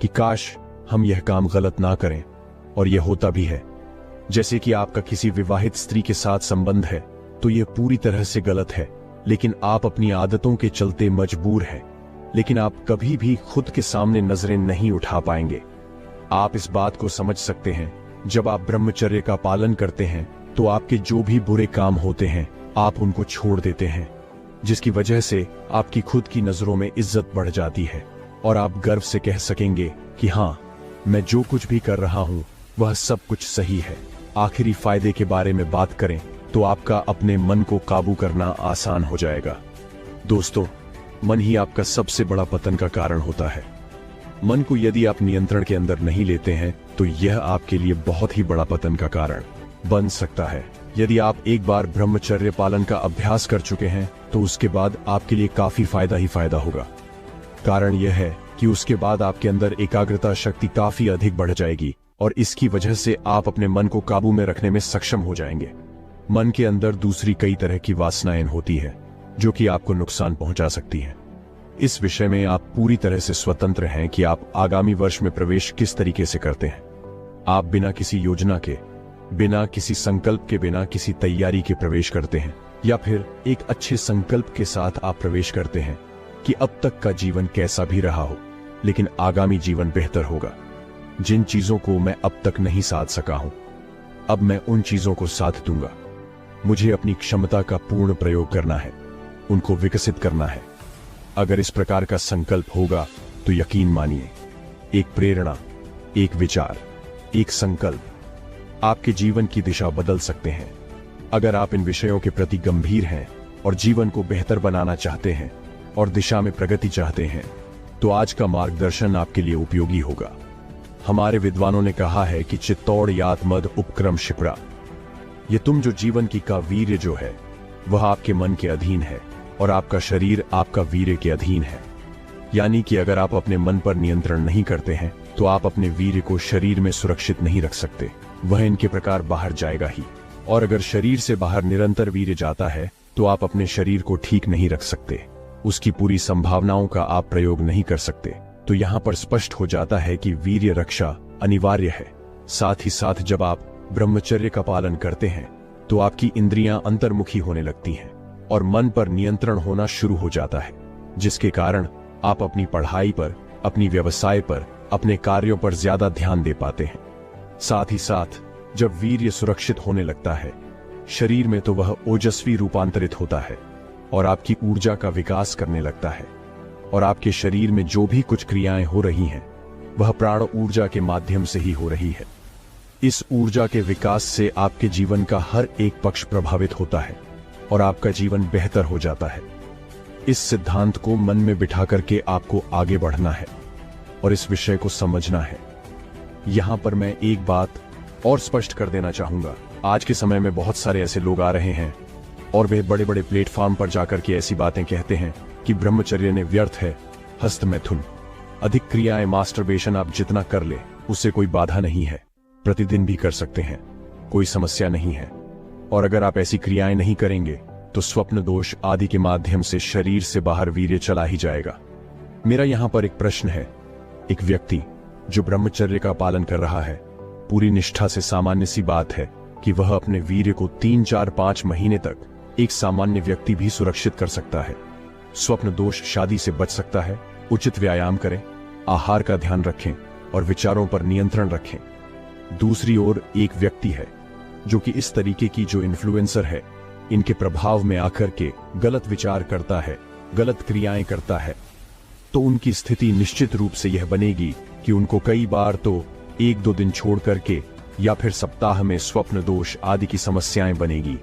कि काश हम यह काम गलत ना करें, और यह होता भी है। जैसे कि आपका किसी विवाहित स्त्री के साथ संबंध है तो यह पूरी तरह से गलत है, लेकिन आप अपनी आदतों के चलते मजबूर हैं। लेकिन आप कभी भी खुद के सामने नजरें नहीं उठा पाएंगे। आप इस बात को समझ सकते हैं, जब आप ब्रह्मचर्य का पालन करते हैं तो आपके जो भी बुरे काम होते हैं आप उनको छोड़ देते हैं, जिसकी वजह से आपकी खुद की नजरों में इज्जत बढ़ जाती है और आप गर्व से कह सकेंगे कि हाँ, मैं जो कुछ भी कर रहा हूं वह सब कुछ सही है। आखिरी फायदे के बारे में बात करें तो आपका अपने मन को काबू करना आसान हो जाएगा। दोस्तों, मन ही आपका सबसे बड़ा पतन का कारण होता है। मन को यदि आप नियंत्रण के अंदर नहीं लेते हैं तो यह आपके लिए बहुत ही बड़ा पतन का कारण बन सकता है। यदि आप एक बार ब्रह्मचर्य पालन का अभ्यास कर चुके हैं तो उसके बाद आपके लिए काफी फायदा ही फायदा होगा। कारण यह है कि उसके बाद आपके अंदर एकाग्रता शक्ति काफी अधिक बढ़ जाएगी और इसकी वजह से आप अपने मन को काबू में रखने में सक्षम हो जाएंगे। मन के अंदर दूसरी कई तरह की वासनाएं होती है जो कि आपको नुकसान पहुंचा सकती है। इस विषय में आप पूरी तरह से स्वतंत्र हैं कि आप आगामी वर्ष में प्रवेश किस तरीके से करते हैं। आप बिना किसी योजना के, बिना किसी संकल्प के, बिना किसी तैयारी के प्रवेश करते हैं, या फिर एक अच्छे संकल्प के साथ आप प्रवेश करते हैं कि अब तक का जीवन कैसा भी रहा हो, लेकिन आगामी जीवन बेहतर होगा। जिन चीजों को मैं अब तक नहीं साध सका हूं, अब मैं उन चीजों को साध दूंगा। मुझे अपनी क्षमता का पूर्ण प्रयोग करना है, उनको विकसित करना है। अगर इस प्रकार का संकल्प होगा तो यकीन मानिए, एक प्रेरणा, एक विचार, एक संकल्प आपके जीवन की दिशा बदल सकते हैं। अगर आप इन विषयों के प्रति गंभीर हैं और जीवन को बेहतर बनाना चाहते हैं और दिशा में प्रगति चाहते हैं तो आज का मार्गदर्शन आपके लिए उपयोगी होगा। हमारे विद्वानों ने कहा है कि चित्तौड़ यात मद उपक्रम शिप्रा। ये तुम जो जीवन की का वीर्य जो है वह आपके मन के अधीन है और आपका शरीर आपका वीर्य के अधीन है। यानी कि अगर आप अपने मन पर नियंत्रण नहीं करते हैं तो आप अपने वीर्य को शरीर में सुरक्षित नहीं रख सकते, वह इनके प्रकार बाहर जाएगा ही। और अगर शरीर से बाहर निरंतर वीर्य जाता है तो आप अपने शरीर को ठीक नहीं रख सकते, उसकी पूरी संभावनाओं का आप प्रयोग नहीं कर सकते। तो यहाँ पर स्पष्ट हो जाता है कि वीर्य रक्षा अनिवार्य है। साथ ही साथ जब आप ब्रह्मचर्य का पालन करते हैं तो आपकी इंद्रियां अंतर्मुखी होने लगती हैं और मन पर नियंत्रण होना शुरू हो जाता है, जिसके कारण आप अपनी पढ़ाई पर, अपनी व्यवसाय पर, अपने कार्यों पर ज्यादा ध्यान दे पाते हैं। साथ ही साथ जब वीर्य सुरक्षित होने लगता है शरीर में तो वह ओजस्वी रूपांतरित होता है और आपकी ऊर्जा का विकास करने लगता है और आपके शरीर में जो भी कुछ क्रियाएं हो रही हैं वह प्राण ऊर्जा के माध्यम से ही हो रही है। इस ऊर्जा के विकास से आपके जीवन का हर एक पक्ष प्रभावित होता है और आपका जीवन बेहतर हो जाता है। इस सिद्धांत को मन में बिठा करके आपको आगे बढ़ना है और इस विषय को समझना है। यहां पर मैं एक बात और स्पष्ट कर देना चाहूंगा। आज के समय में बहुत सारे ऐसे लोग आ रहे हैं और वे बड़े बड़े प्लेटफॉर्म पर जाकर के ऐसी बातें कहते हैं कि ब्रह्मचर्य ने व्यर्थ है, हस्त मैथुन, अधिक क्रियाएं, मास्टरबेशन आप जितना कर ले उससे कोई बाधा नहीं है, प्रतिदिन भी कर सकते हैं, कोई समस्या नहीं है। और अगर आप ऐसी क्रियाएं नहीं करेंगे तो स्वप्न दोष आदि के माध्यम से शरीर से बाहर वीर्य चला ही जाएगा। मेरा यहां पर एक प्रश्न है, एक व्यक्ति जो ब्रह्मचर्य का पालन कर रहा है पूरी निष्ठा से, सामान्य सी बात है कि वह अपने वीर्य को 3, 4, 5 महीने तक एक सामान्य व्यक्ति भी सुरक्षित कर सकता है। स्वप्न दोष शादी से बच सकता है। उचित व्यायाम करें, आहार का ध्यान रखें और विचारों पर नियंत्रण रखें। दूसरी ओर एक व्यक्ति है जो कि इस तरीके की जो इन्फ्लुएंसर है, इनके प्रभाव में आकर के गलत विचार करता है, गलत क्रियाएं करता है, तो उनकी स्थिति निश्चित रूप से यह बनेगी कि उनको कई बार तो 1-2 दिन छोड़ करके या फिर सप्ताह में स्वप्न दोष आदि की समस्याएं बनेगी।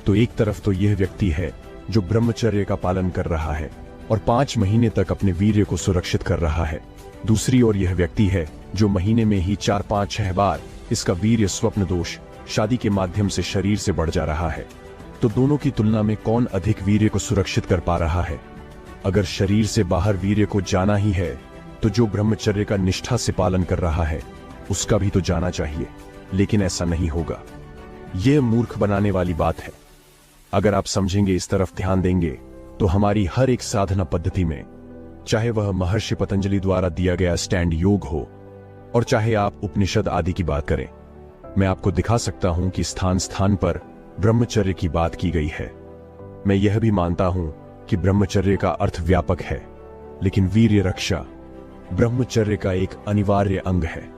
तो एक तरफ तो यह व्यक्ति है जो ब्रह्मचर्य का पालन कर रहा है और 5 महीने तक अपने वीर्य को सुरक्षित कर रहा है। दूसरी ओर यह व्यक्ति है जो महीने में ही 4, 5, 6 बार इसका वीर्य स्वप्न दोष शादी के माध्यम से शरीर से बढ़ जा रहा है। तो दोनों की तुलना में कौन अधिक वीर्य को सुरक्षित कर पा रहा है? अगर शरीर से बाहर वीर्य को जाना ही है तो जो ब्रह्मचर्य का निष्ठा से पालन कर रहा है उसका भी तो जाना चाहिए, लेकिन ऐसा नहीं होगा। यह मूर्ख बनाने वाली बात है। अगर आप समझेंगे, इस तरफ ध्यान देंगे तो हमारी हर एक साधना पद्धति में, चाहे वह महर्षि पतंजलि द्वारा दिया गया स्टैंड योग हो और चाहे आप उपनिषद आदि की बात करें, मैं आपको दिखा सकता हूं कि स्थान स्थान पर ब्रह्मचर्य की बात की गई है। मैं यह भी मानता हूं कि ब्रह्मचर्य का अर्थ व्यापक है, लेकिन वीर्य रक्षा ब्रह्मचर्य का एक अनिवार्य अंग है।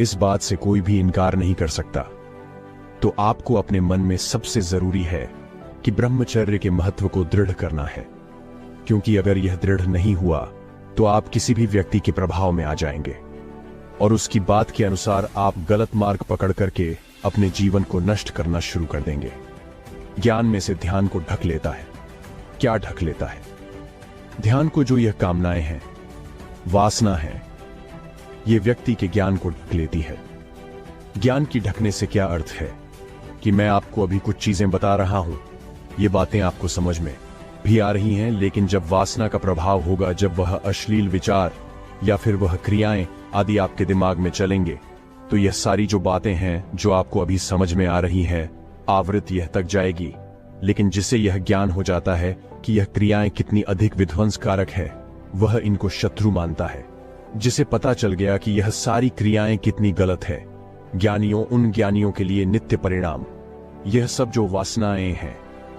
इस बात से कोई भी इनकार नहीं कर सकता। तो आपको अपने मन में सबसे जरूरी है कि ब्रह्मचर्य के महत्व को दृढ़ करना है, क्योंकि अगर यह दृढ़ नहीं हुआ तो आप किसी भी व्यक्ति के प्रभाव में आ जाएंगे और उसकी बात के अनुसार आप गलत मार्ग पकड़ करके अपने जीवन को नष्ट करना शुरू कर देंगे। ज्ञान में से ध्यान को ढक लेता है। क्या ढक लेता है? ध्यान को जो यह कामनाएं हैं, वासना है, यह व्यक्ति के ज्ञान को ढक लेती है। ज्ञान की ढकने से क्या अर्थ है कि मैं आपको अभी कुछ चीजें बता रहा हूं, ये बातें आपको समझ में भी आ रही हैं, लेकिन जब वासना का प्रभाव होगा, जब वह अश्लील विचार या फिर वह क्रियाएं आदि आपके दिमाग में चलेंगे, तो यह सारी जो बातें हैं जो आपको अभी समझ में आ रही हैं, आवृत्ति यह तक जाएगी। लेकिन जिसे यह ज्ञान हो जाता है कि यह क्रियाएं कितनी अधिक विध्वंसकारक है, वह इनको शत्रु मानता है। जिसे पता चल गया कि यह सारी क्रियाएं कितनी गलत है, ज्ञानियों, उन ज्ञानियों के लिए नित्य परिणाम, यह सब जो वासनाएं हैं,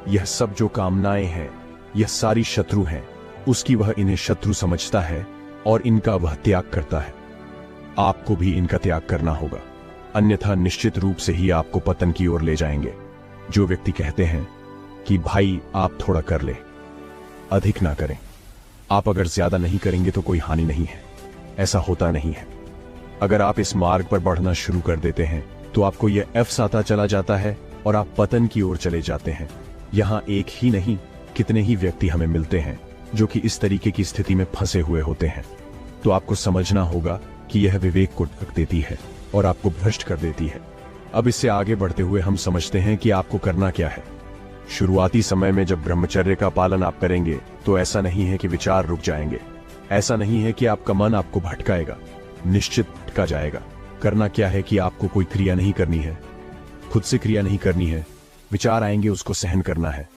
यह सब जो कामनाएं हैं, यह सारी शत्रु हैं। उसकी वह इन्हें शत्रु समझता है और इनका वह त्याग करता है। आपको भी इनका त्याग करना होगा, अन्यथा निश्चित रूप से ही आपको पतन की ओर ले जाएंगे। जो व्यक्ति कहते हैं कि भाई आप थोड़ा कर ले, अधिक ना करें, आप अगर ज्यादा नहीं करेंगे तो कोई हानि नहीं है, ऐसा होता नहीं है। अगर आप इस मार्ग पर बढ़ना शुरू कर देते हैं तो आपको यह एफ आता चला जाता है और आप पतन की ओर चले जाते हैं। यहां एक ही नहीं, कितने ही व्यक्ति हमें मिलते हैं जो कि इस तरीके की स्थिति में फंसे हुए होते हैं। तो आपको समझना होगा कि यह विवेक को ढक देती है और आपको भ्रष्ट कर देती है। अब इससे आगे बढ़ते हुए हम समझते हैं कि आपको करना क्या है। शुरुआती समय में जब ब्रह्मचर्य का पालन आप करेंगे तो ऐसा नहीं है कि विचार रुक जाएंगे, ऐसा नहीं है कि आपका मन आपको भटकाएगा, निश्चित भटका जाएगा। करना क्या है कि आपको कोई क्रिया नहीं करनी है, खुद से क्रिया नहीं करनी है। विचार आएंगे, उसको सहन करना है।